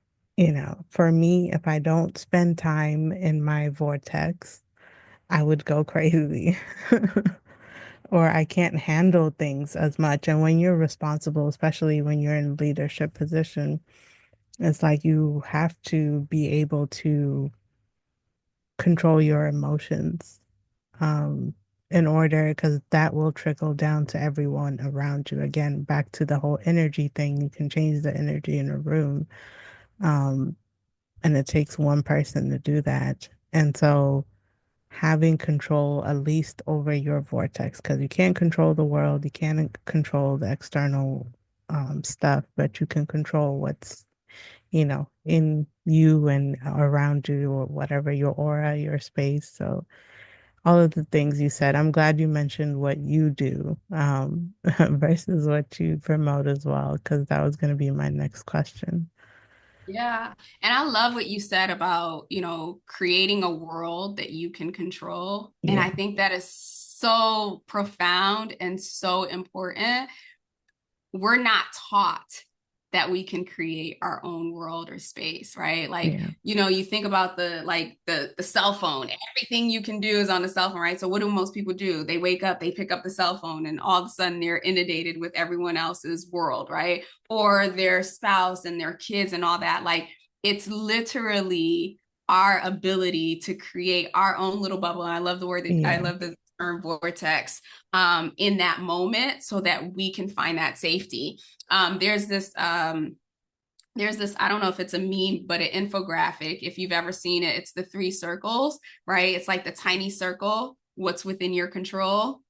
for me, if I don't spend time in my vortex, I would go crazy. Or I can't handle things as much. And when you're responsible, especially when you're in leadership position, it's like you have to be able to control your emotions, um, in order, because that will trickle down to everyone around you. Again, back to the whole energy thing, you can change the energy in a room. Um, and it takes one person to do that. And so having control at least over your vortex, because you can't control the world, you can't control the external stuff, but you can control what's, in you and around you, or whatever, your aura, your space. So all of the things you said, I'm glad you mentioned what you do, versus what you promote as well, because that was going to be my next question. Yeah. And I love what you said about, creating a world that you can control. And Yeah, I think that is so profound and so important. We're not taught that we can create our own world or space, right? Like, yeah, you think about the cell phone. Everything you can do is on the cell phone, right? So what do most people do? They wake up, they pick up the cell phone, and all of a sudden they're inundated with everyone else's world, right? Or their spouse and their kids and all that. Like, it's literally our ability to create our own little bubble. And I yeah, love the term vortex, in that moment, so that we can find that safety. There's this I don't know if it's a meme, but an infographic, if you've ever seen it. It's the three circles, right? It's like the tiny circle, what's within your control.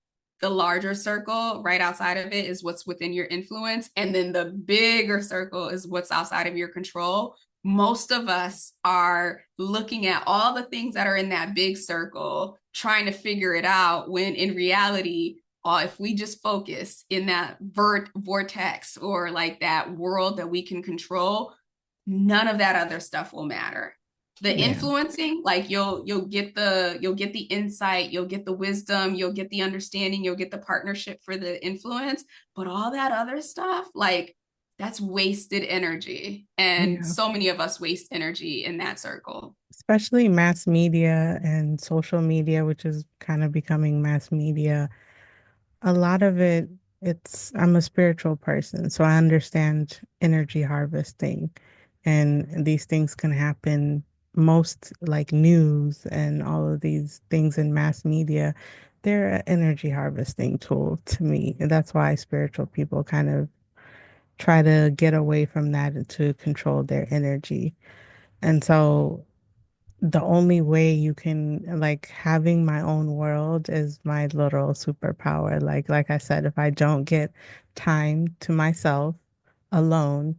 The larger circle right outside of it is what's within your influence, and then the bigger circle is what's outside of your control. Most of us are looking at all the things that are in that big circle, trying to figure it out, when in reality, if we just focus in that vortex, or like that world that we can control, none of that other stuff will matter. The yeah, influencing, like you'll get the insight, you'll get the wisdom, you'll get the understanding, you'll get the partnership for the influence, but all that other stuff, like, that's wasted energy. And yeah. so many of us waste energy in that circle. Especially mass media and social media, which is kind of becoming mass media. A lot of it, I'm a spiritual person, so I understand energy harvesting, and these things can happen. Most like news and all of these things in mass media, they're an energy harvesting tool to me. And that's why spiritual people kind of try to get away from that to control their energy. And so the only way you can, like, having my own world is my literal superpower. Like I said, if I don't get time to myself alone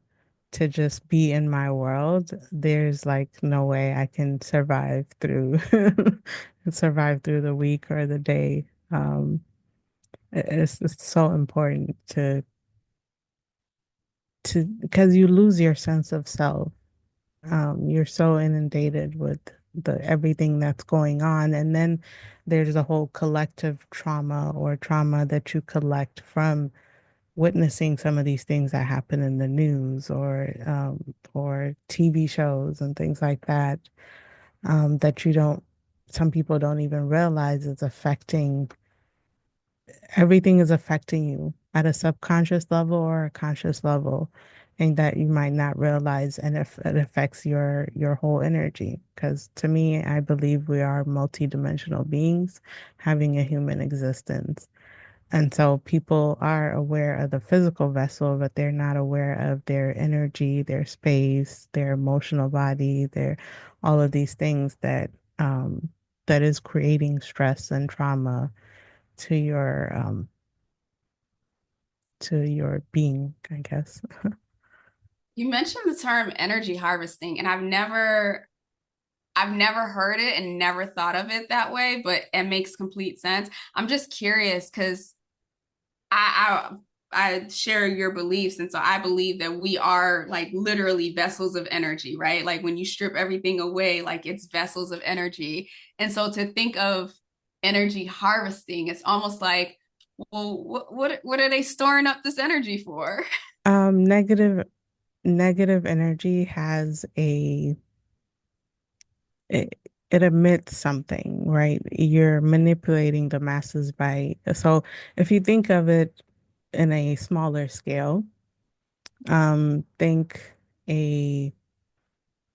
to just be in my world, there's like no way I can survive through survive through the week or the day. It's so important to because you lose your sense of self. You're so inundated with the everything that's going on. And then there's a whole collective trauma, or trauma that you collect from witnessing some of these things that happen in the news, or TV shows and things like that, that some people don't even realize is affecting. Everything is affecting you at a subconscious level or a conscious level, and that you might not realize, and if it affects your whole energy. Because to me, I believe we are multidimensional beings having a human existence. And so people are aware of the physical vessel, but they're not aware of their energy, their space, their emotional body, their all of these things that is creating stress and trauma to your being, I guess. You mentioned the term energy harvesting, and I've never heard it and never thought of it that way, but it makes complete sense. I'm just curious because I I share your beliefs, and so I believe that we are like literally vessels of energy, right? Like when you strip everything away, like it's vessels of energy. And so to think of energy harvesting, it's almost like, well, what are they storing up this energy for? Um, negative negative energy has it, it emits something, right? You're manipulating the masses by, so if you think of it in a smaller scale, think a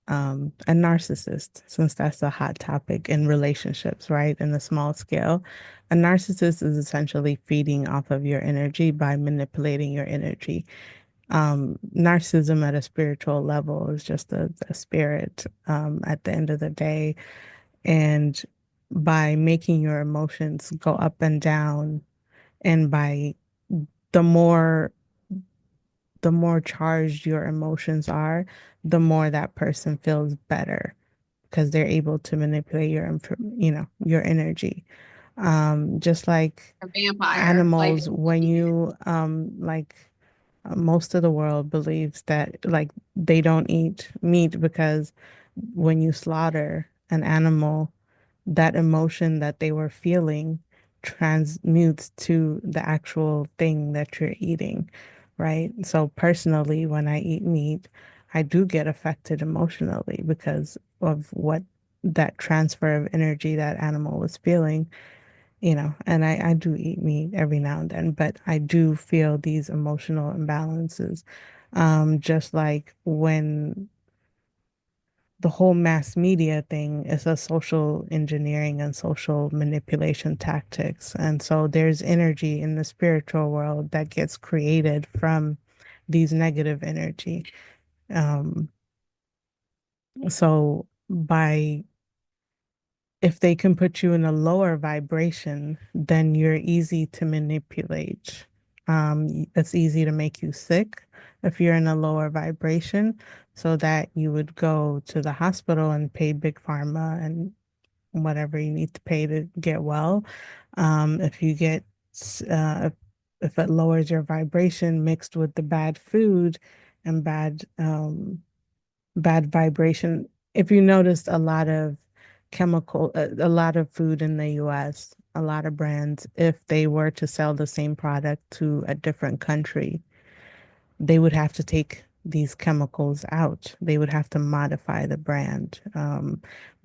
a narcissist, since that's a hot topic in relationships, right? In a small scale, a narcissist is essentially feeding off of your energy by manipulating your energy. Narcissism at a spiritual level is just a spirit at the end of the day. And by making your emotions go up and down, and by the more the more charged your emotions are, the more that person feels better because they're able to manipulate your energy. Just like A vampire, like animals, when you most of the world believes that like they don't eat meat because when you slaughter an animal, that emotion that they were feeling transmutes to the actual thing that you're eating, right? So personally, when I eat meat, I do get affected emotionally because of what that transfer of energy that animal was feeling, and I do eat meat every now and then, but I do feel these emotional imbalances. Just like when the whole mass media thing is a social engineering and social manipulation tactics. And so there's energy in the spiritual world that gets created from these negative energy. Um, so by if they can put you in a lower vibration, then you're easy to manipulate. It's easy to make you sick if you're in a lower vibration, so that you would go to the hospital and pay big pharma and whatever you need to pay to get well. If you get, if it lowers your vibration mixed with the bad food and bad vibration. If you noticed a lot of food in the US, a lot of brands, if they were to sell the same product to a different country, they would have to take these chemicals out. They would have to modify the brand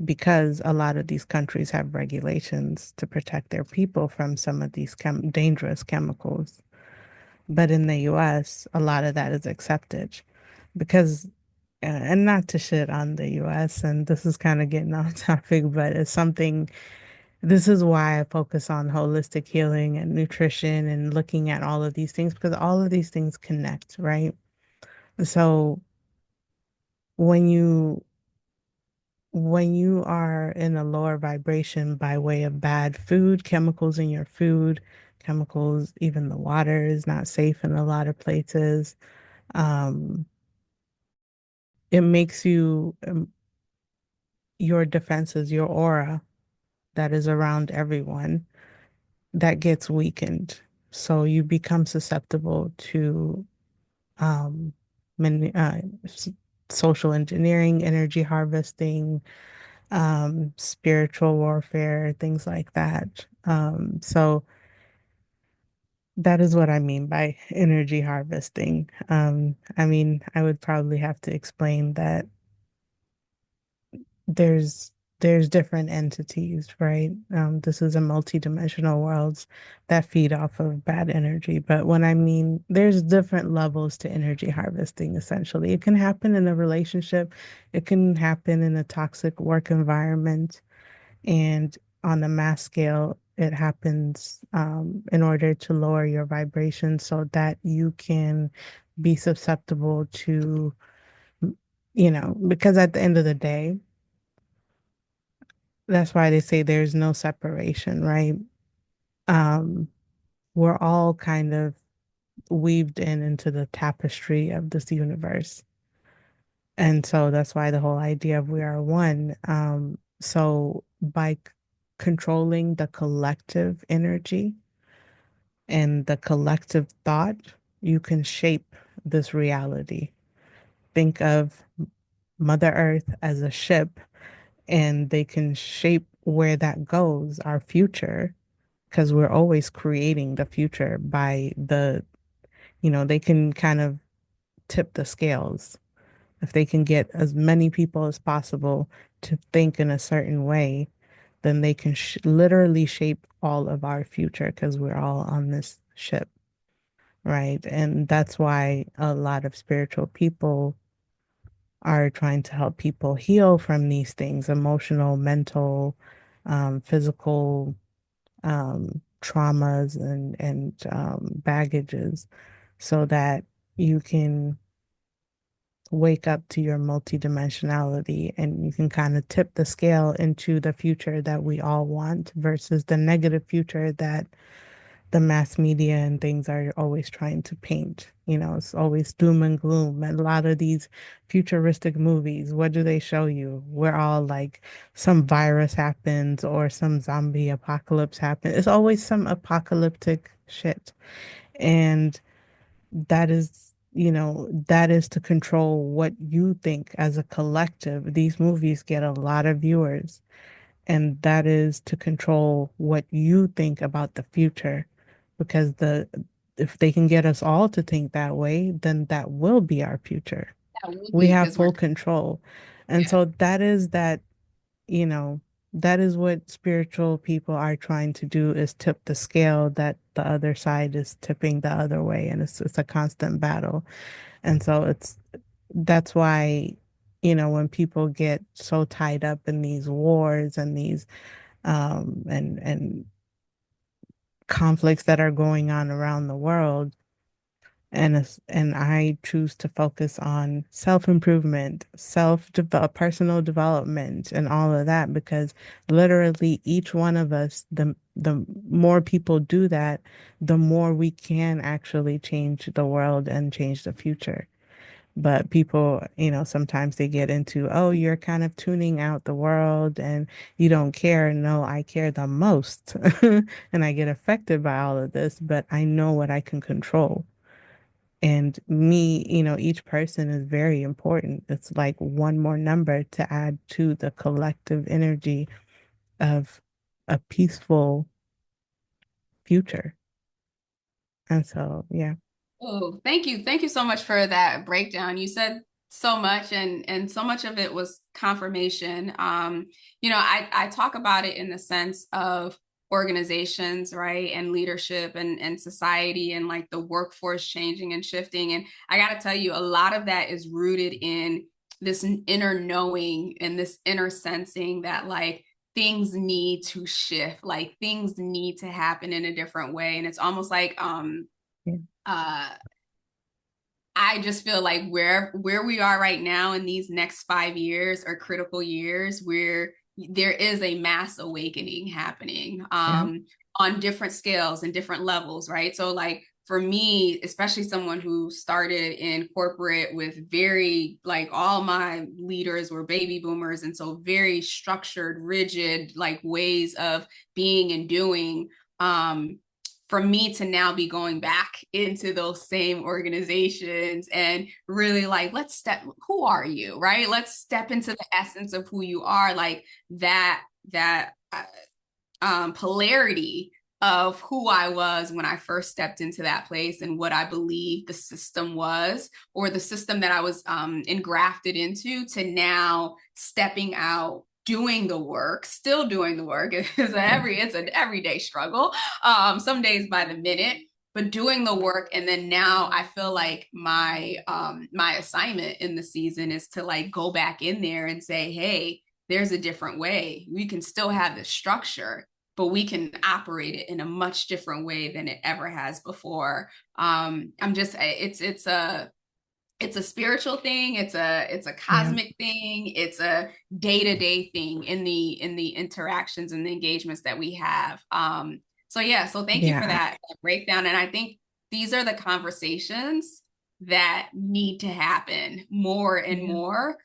because a lot of these countries have regulations to protect their people from some of these dangerous chemicals. But in the US, a lot of that is accepted because, and not to shit on the US, and this is kind of getting off topic, but it's something, this is why I focus on holistic healing and nutrition and looking at all of these things because all of these things connect, right? So when you when you are in a lower vibration by way of bad food, chemicals in your food, chemicals, even the water is not safe in a lot of places. Um, it makes your defenses, your aura that is around everyone, that gets weakened. So you become susceptible to um, many, social engineering, energy harvesting, spiritual warfare, things like that. So that is what I mean by energy harvesting. I mean, I would probably have to explain that there's there's different entities, right? This is a multidimensional worlds that feed off of bad energy. But when I mean there's different levels to energy harvesting, essentially. It can happen in a relationship, it can happen in a toxic work environment, and on a mass scale, it happens in order to lower your vibration so that you can be susceptible to, because at the end of the day, that's why they say there's no separation, right? Um, we're all kind of weaved into the tapestry of this universe. And so that's why the whole idea of we are one. So by controlling the collective energy and the collective thought, you can shape this reality. Think of Mother Earth as a ship, and they can shape where that goes, our future, because we're always creating the future by they can kind of tip the scales. If they can get as many people as possible to think in a certain way, then they can literally shape all of our future because we're all on this ship, right? And that's why a lot of spiritual people are trying to help people heal from these things, emotional, mental, physical traumas and baggages, so that you can wake up to your multidimensionality and you can kind of tip the scale into the future that we all want versus the negative future that the mass media and things are always trying to paint. It's always doom and gloom. And a lot of these futuristic movies, what do they show you? We're all like some virus happens or some zombie apocalypse happens. It's always some apocalyptic shit. And that is to control what you think as a collective. These movies get a lot of viewers, and that is to control what you think about the future. Because if they can get us all to think that way, then that will be our future. That would We be have because we're full control. And yeah. so you know, that is what spiritual people are trying to do, is tip the scale that the other side is tipping the other way. And it's a constant battle. And so that's why, when people get so tied up in these wars and these and conflicts that are going on around the world, and I choose to focus on self-improvement, personal development, and all of that, because literally each one of us, the more people do that, the more we can actually change the world and change the future. But people, sometimes they get into, oh, you're kind of tuning out the world and you don't care. No, I care the most. And I get affected by all of this, but I know what I can control. And me, each person is very important. It's like one more number to add to the collective energy of a peaceful future. And so, yeah, Oh, thank you. Thank you so much for that breakdown. You said so much and so much of it was confirmation. I talk about it in the sense of organizations, right? And leadership and society and like the workforce changing and shifting. And I got to tell you, a lot of that is rooted in this inner knowing and this inner sensing that like things need to shift, like things need to happen in a different way. And it's almost like yeah, uh I just feel like where we are right now in these next 5 years are critical years where there is a mass awakening happening yeah, on different scales and different levels, right? So like for me, especially someone who started in corporate with very like all my leaders were baby boomers and so very structured, rigid like ways of being and doing. For me to now be going back into those same organizations and really like let's step, who are you, right? Let's step into the essence of who you are, like that polarity of who I was when I first stepped into that place and what I believe the system was, or the system that I was engrafted into, to now stepping out, doing the work, still doing the work. It's an everyday struggle. Some days by the minute, but doing the work. And then now I feel like my assignment in the season is to like go back in there and say, hey, there's a different way. We can still have the structure, but we can operate it in a much different way than it ever has before. I'm just it's a spiritual thing, it's a yeah, cosmic thing, it's a day-to-day thing in the interactions and the engagements that we have. So yeah, so thank you for yeah, that breakdown. And I think these are the conversations that need to happen more and yeah, more,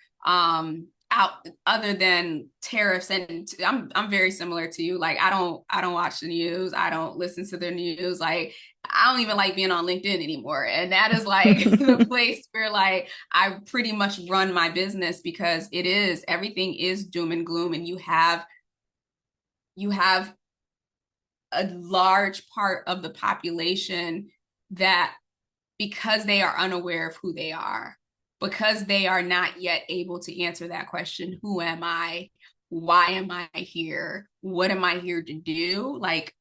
out other than tariffs. And I'm very similar to you. Like I don't watch the news, I don't listen to the news. Like I don't even like being on LinkedIn anymore. And that is like the place where like I pretty much run my business, because it is, everything is doom and gloom, and you have a large part of the population that, because they are unaware of who they are, because they are not yet able to answer that question, who am I? Why am I here? What am I here to do? Like,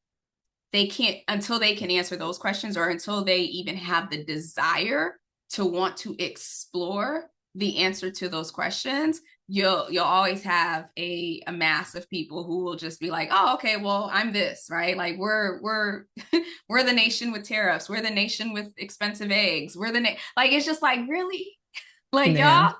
they can't, until they can answer those questions, or until they even have the desire to want to explore the answer to those questions, you'll always have a mass of people who will just be like, oh, okay, well, I'm this, right? Like, we're we're the nation with tariffs, we're the nation with expensive eggs, we're like, it's just like, really, like, Yeah.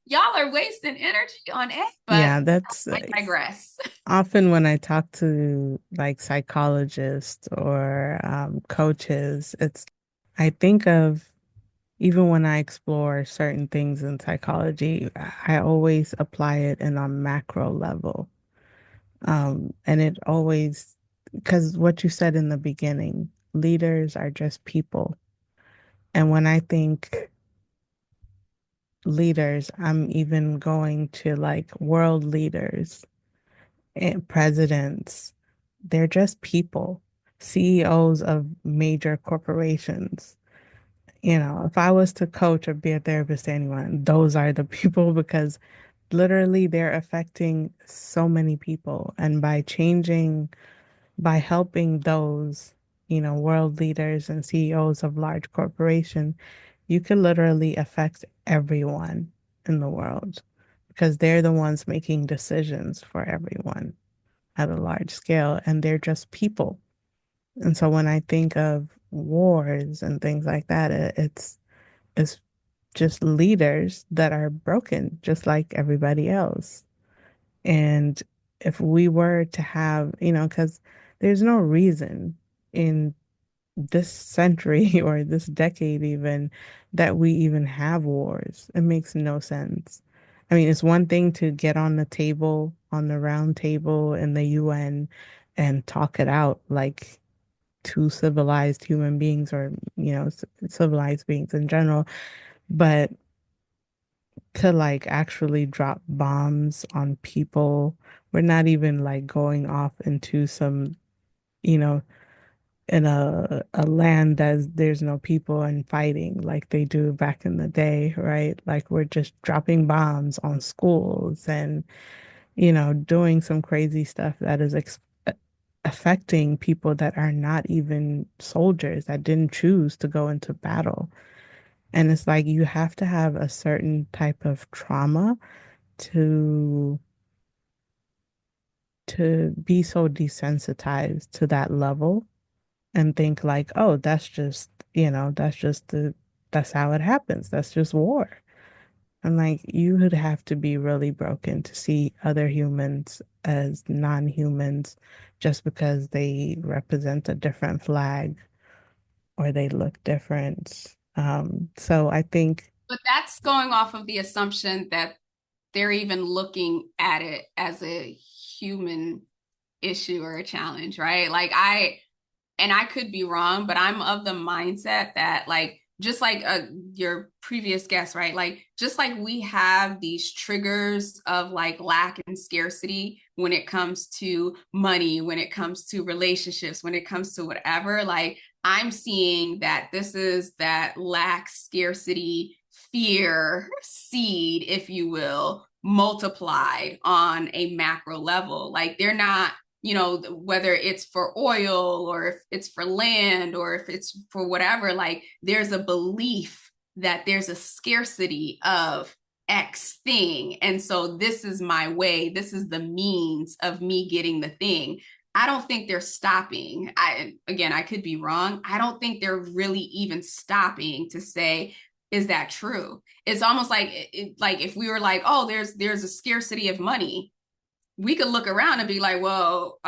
y'all are wasting energy on egg, but Yeah, that's I digress. often when I talk to like psychologists or coaches, I think of, even when I explore certain things in psychology, I always apply it in a macro level. And it always, because what you said in the beginning, leaders are just people. And when I think leaders, I'm even going to like world leaders and presidents. They're just people, CEOs of major corporations. You know, if I was to coach or be a therapist to anyone, those are the people, because literally they're affecting so many people. And by helping those, world leaders and CEOs of large corporations, you can literally affect everyone in the world, because they're the ones making decisions for everyone at a large scale, and they're just people. And so when I think of wars and things like that, it's just leaders that are broken, just like everybody else. And if we were to have, because there's no reason in this century or this decade even that we even have wars. It makes no sense. I mean, it's one thing to get on the table, on the round table in the UN and talk it out like two civilized human beings, or, civilized beings in general. But to like actually drop bombs on people, we're not even like going off into some, you know, in a land that there's no people and fighting like they do back in the day, right? Like we're just dropping bombs on schools and, doing some crazy stuff that is affecting people that are not even soldiers, that didn't choose to go into battle. And it's like you have to have a certain type of trauma to be so desensitized to that level and think like, oh, that's how it happens. That's just war. And like you would have to be really broken to see other humans as non-humans just because they represent a different flag or they look different. So I think, But that's going off of the assumption that they're even looking at it as a human issue or a challenge, right? Like, and I could be wrong, but I'm of the mindset that, like, just like your previous guest, right? Like, just like we have these triggers of like lack and scarcity when it comes to money, when it comes to relationships, when it comes to whatever, like, I'm seeing that this is that lack, scarcity, fear seed, if you will, multiplied on a macro level. Like, they're not, whether it's for oil or if it's for land or if it's for whatever, like, there's a belief that there's a scarcity of X thing. And so this is my way, this is the means of me getting the thing. I don't think they're stopping. Again, I could be wrong. I don't think they're really even stopping to say, is that true? It's almost like like if we were like, oh, there's a scarcity of money, we could look around and be like, well,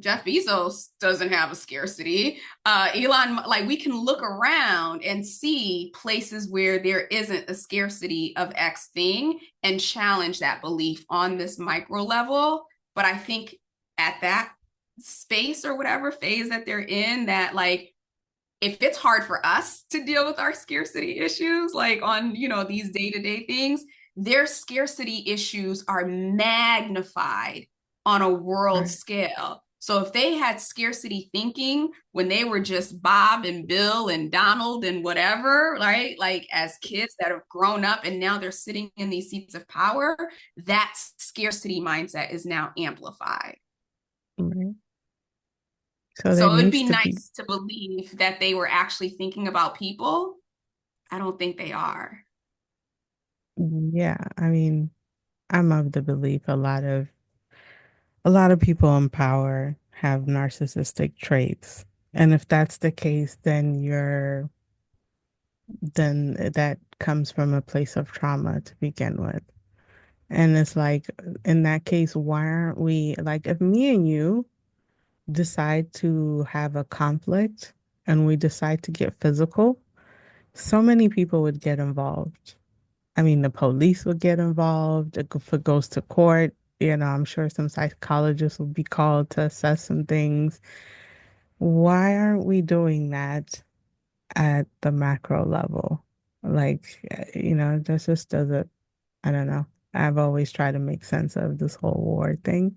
Jeff Bezos doesn't have a scarcity. Elon, like, we can look around and see places where there isn't a scarcity of X thing and challenge that belief on this micro level. But I think at that space or whatever phase that they're in, that like if it's hard for us to deal with our scarcity issues, like on, these day-to-day things, their scarcity issues are magnified on a world Right. scale. So if they had scarcity thinking when they were just Bob and Bill and Donald and whatever, right? Like as kids that have grown up and now they're sitting in these seats of power, that scarcity mindset is now amplified. Right. So there So it would needs be to be, nice to believe that they were actually thinking about people. I don't think they are. yeah, I mean, I'm of the belief a lot of people in power have narcissistic traits. And if that's the case, then that comes from a place of trauma to begin with. And it's like, in that case, why aren't we like, if me and you decide to have a conflict and we decide to get physical, so many people would get involved. I mean, the police would get involved. If it goes to court, I'm sure some psychologists will be called to assess some things. Why aren't we doing that at the macro level? Like, that just doesn't, I don't know. I've always tried to make sense of this whole war thing,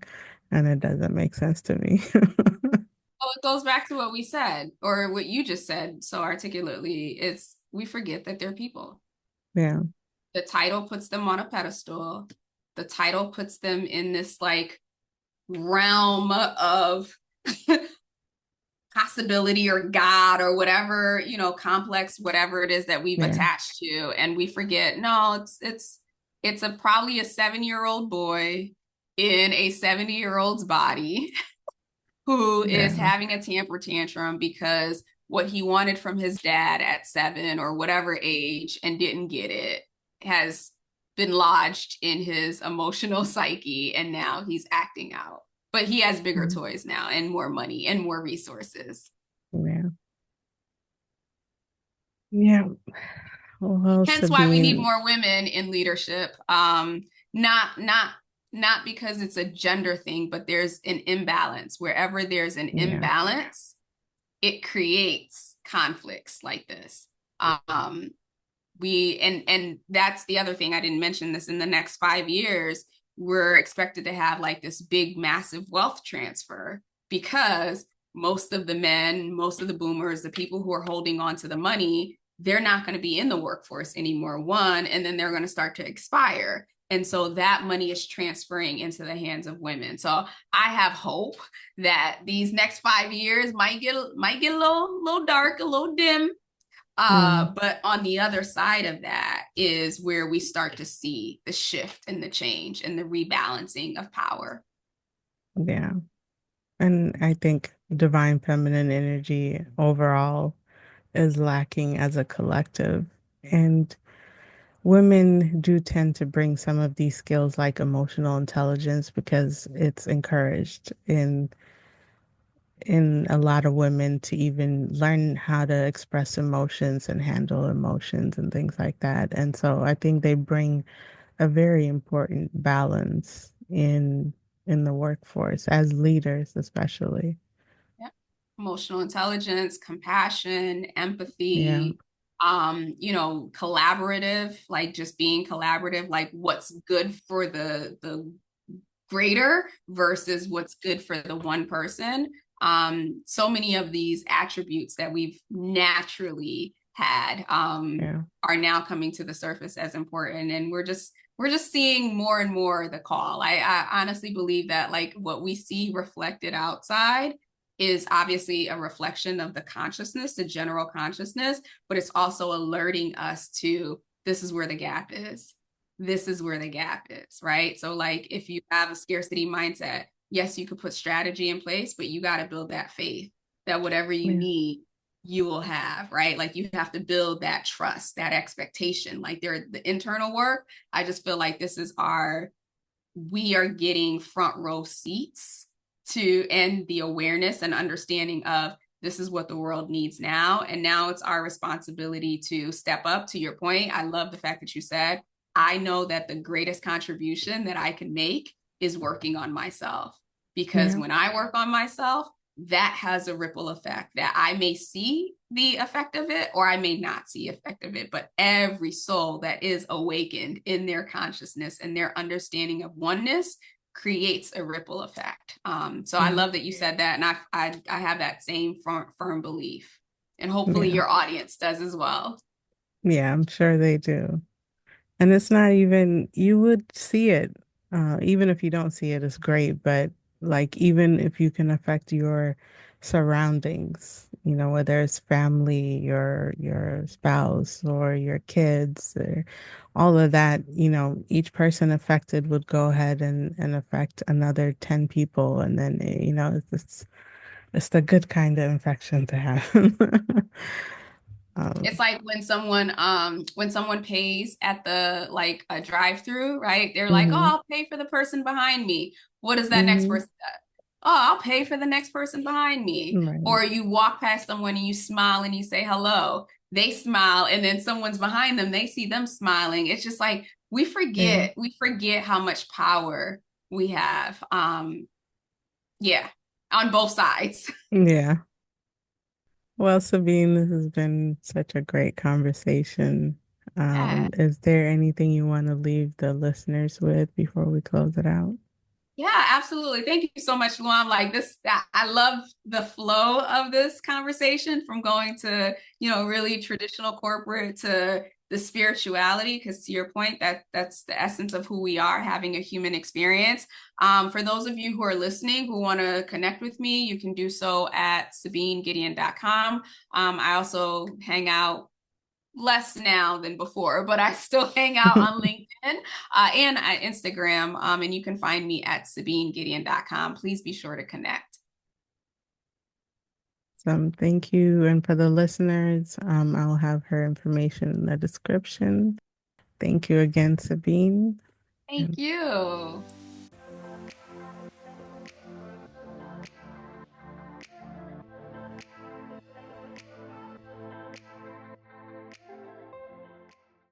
and it doesn't make sense to me. Oh, it goes back to what we said, or what you just said so articulately. It's we forget that they're people. Yeah, The title puts them on a pedestal. The title puts them in this like realm of possibility or God or whatever, complex, whatever it is that we've yeah, attached to. And we forget, no, it's a probably a 7-year-old boy in a 70-year-old's body who is yeah, having a temper tantrum because what he wanted from his dad at 7 or whatever age and didn't get it has been lodged in his emotional psyche, and now he's acting out. But he has bigger mm, toys now and more money and more resources. yeah, yeah. Well, Hence why we need Sabine, more women in leadership. Not because it's a gender thing, but there's an imbalance. Wherever there's an yeah, imbalance, it creates conflicts like this. Um, and that's the other thing I didn't mention this. In the next 5 years, we're expected to have like this big massive wealth transfer because most of the men, most of the boomers, the people who are holding on to the money, they're not going to be in the workforce anymore, one, and then they're going to start to expire. And so that money is transferring into the hands of women. So I have hope that these next 5 years might get a little dark, a little dim, mm, but on the other side of that is where we start to see the shift and the change and the rebalancing of power. yeah. And I think divine feminine energy overall is lacking as a collective. And women do tend to bring some of these skills like emotional intelligence because it's encouraged in a lot of women to even learn how to express emotions and handle emotions and things like that. And so I think they bring a very important balance in the workforce as leaders, especially. Yeah. Emotional intelligence, compassion, Yeah, empathy, collaborative, like just being collaborative, like what's good for the greater versus what's good for the one person. So many of these attributes that we've naturally had yeah, are now coming to the surface as important, and we're just seeing more and more the call. I honestly believe that like what we see reflected outside is obviously a reflection of the consciousness, the general consciousness, but it's also alerting us to this is where the gap is. This is where the gap is, right? So, like, if you have a scarcity mindset, yes, you could put strategy in place, but you got to build that faith that whatever you yeah, need, you will have, right? Like, you have to build that trust, that expectation. Like, the internal work. I just feel like we are getting front row seats to and the awareness and understanding of this is what the world needs now. And now it's our responsibility to step up. To your point, I love the fact that you said, I know that the greatest contribution that I can make is working on myself. Because yeah, when I work on myself, that has a ripple effect that I may see the effect of it or I may not see effect of it. But every soul that is awakened in their consciousness and their understanding of oneness creates a ripple effect. So I Mm. love that you said that, and I have that same firm belief, and hopefully Yeah. your audience does as well. Yeah, I'm sure they do. And it's not even, you would see it. Even if you don't see it, it's great. But like, even if you can affect your surroundings, whether it's family, your spouse, or your kids, or all of that, each person affected would go ahead and affect another 10 people. And then, it's the good kind of infection to have. It's Um, like when someone pays at the like a drive-through, right? They're like, "Oh, hmm I'll pay for the person behind me." What does that next hmm person do? "Oh, I'll pay for the next person behind me." Right. Or you walk past someone and you smile and you say hello. They smile and then someone's behind them, they see them smiling. It's just like Yeah. we forget how much power we have. Yeah, on both sides. Yeah. Well, Sabine, this has been such a great conversation. Yeah. Is there anything you want to leave the listeners with before we close it out? Yeah, absolutely. Thank you so much, Luam. Like this, I love the flow of this conversation from going to, really traditional corporate to the spirituality, because to your point, that's the essence of who we are, having a human experience. For those of you who are listening who want to connect with me, you can do so at sabinegedeon.com. I also hang out less now than before, but I still hang out on LinkedIn and at Instagram. And you can find me at sabinegedeon.com. Please be sure to connect. Thank you. And for the listeners, I'll have her information in the description. Thank you again, Sabine. Thank And you.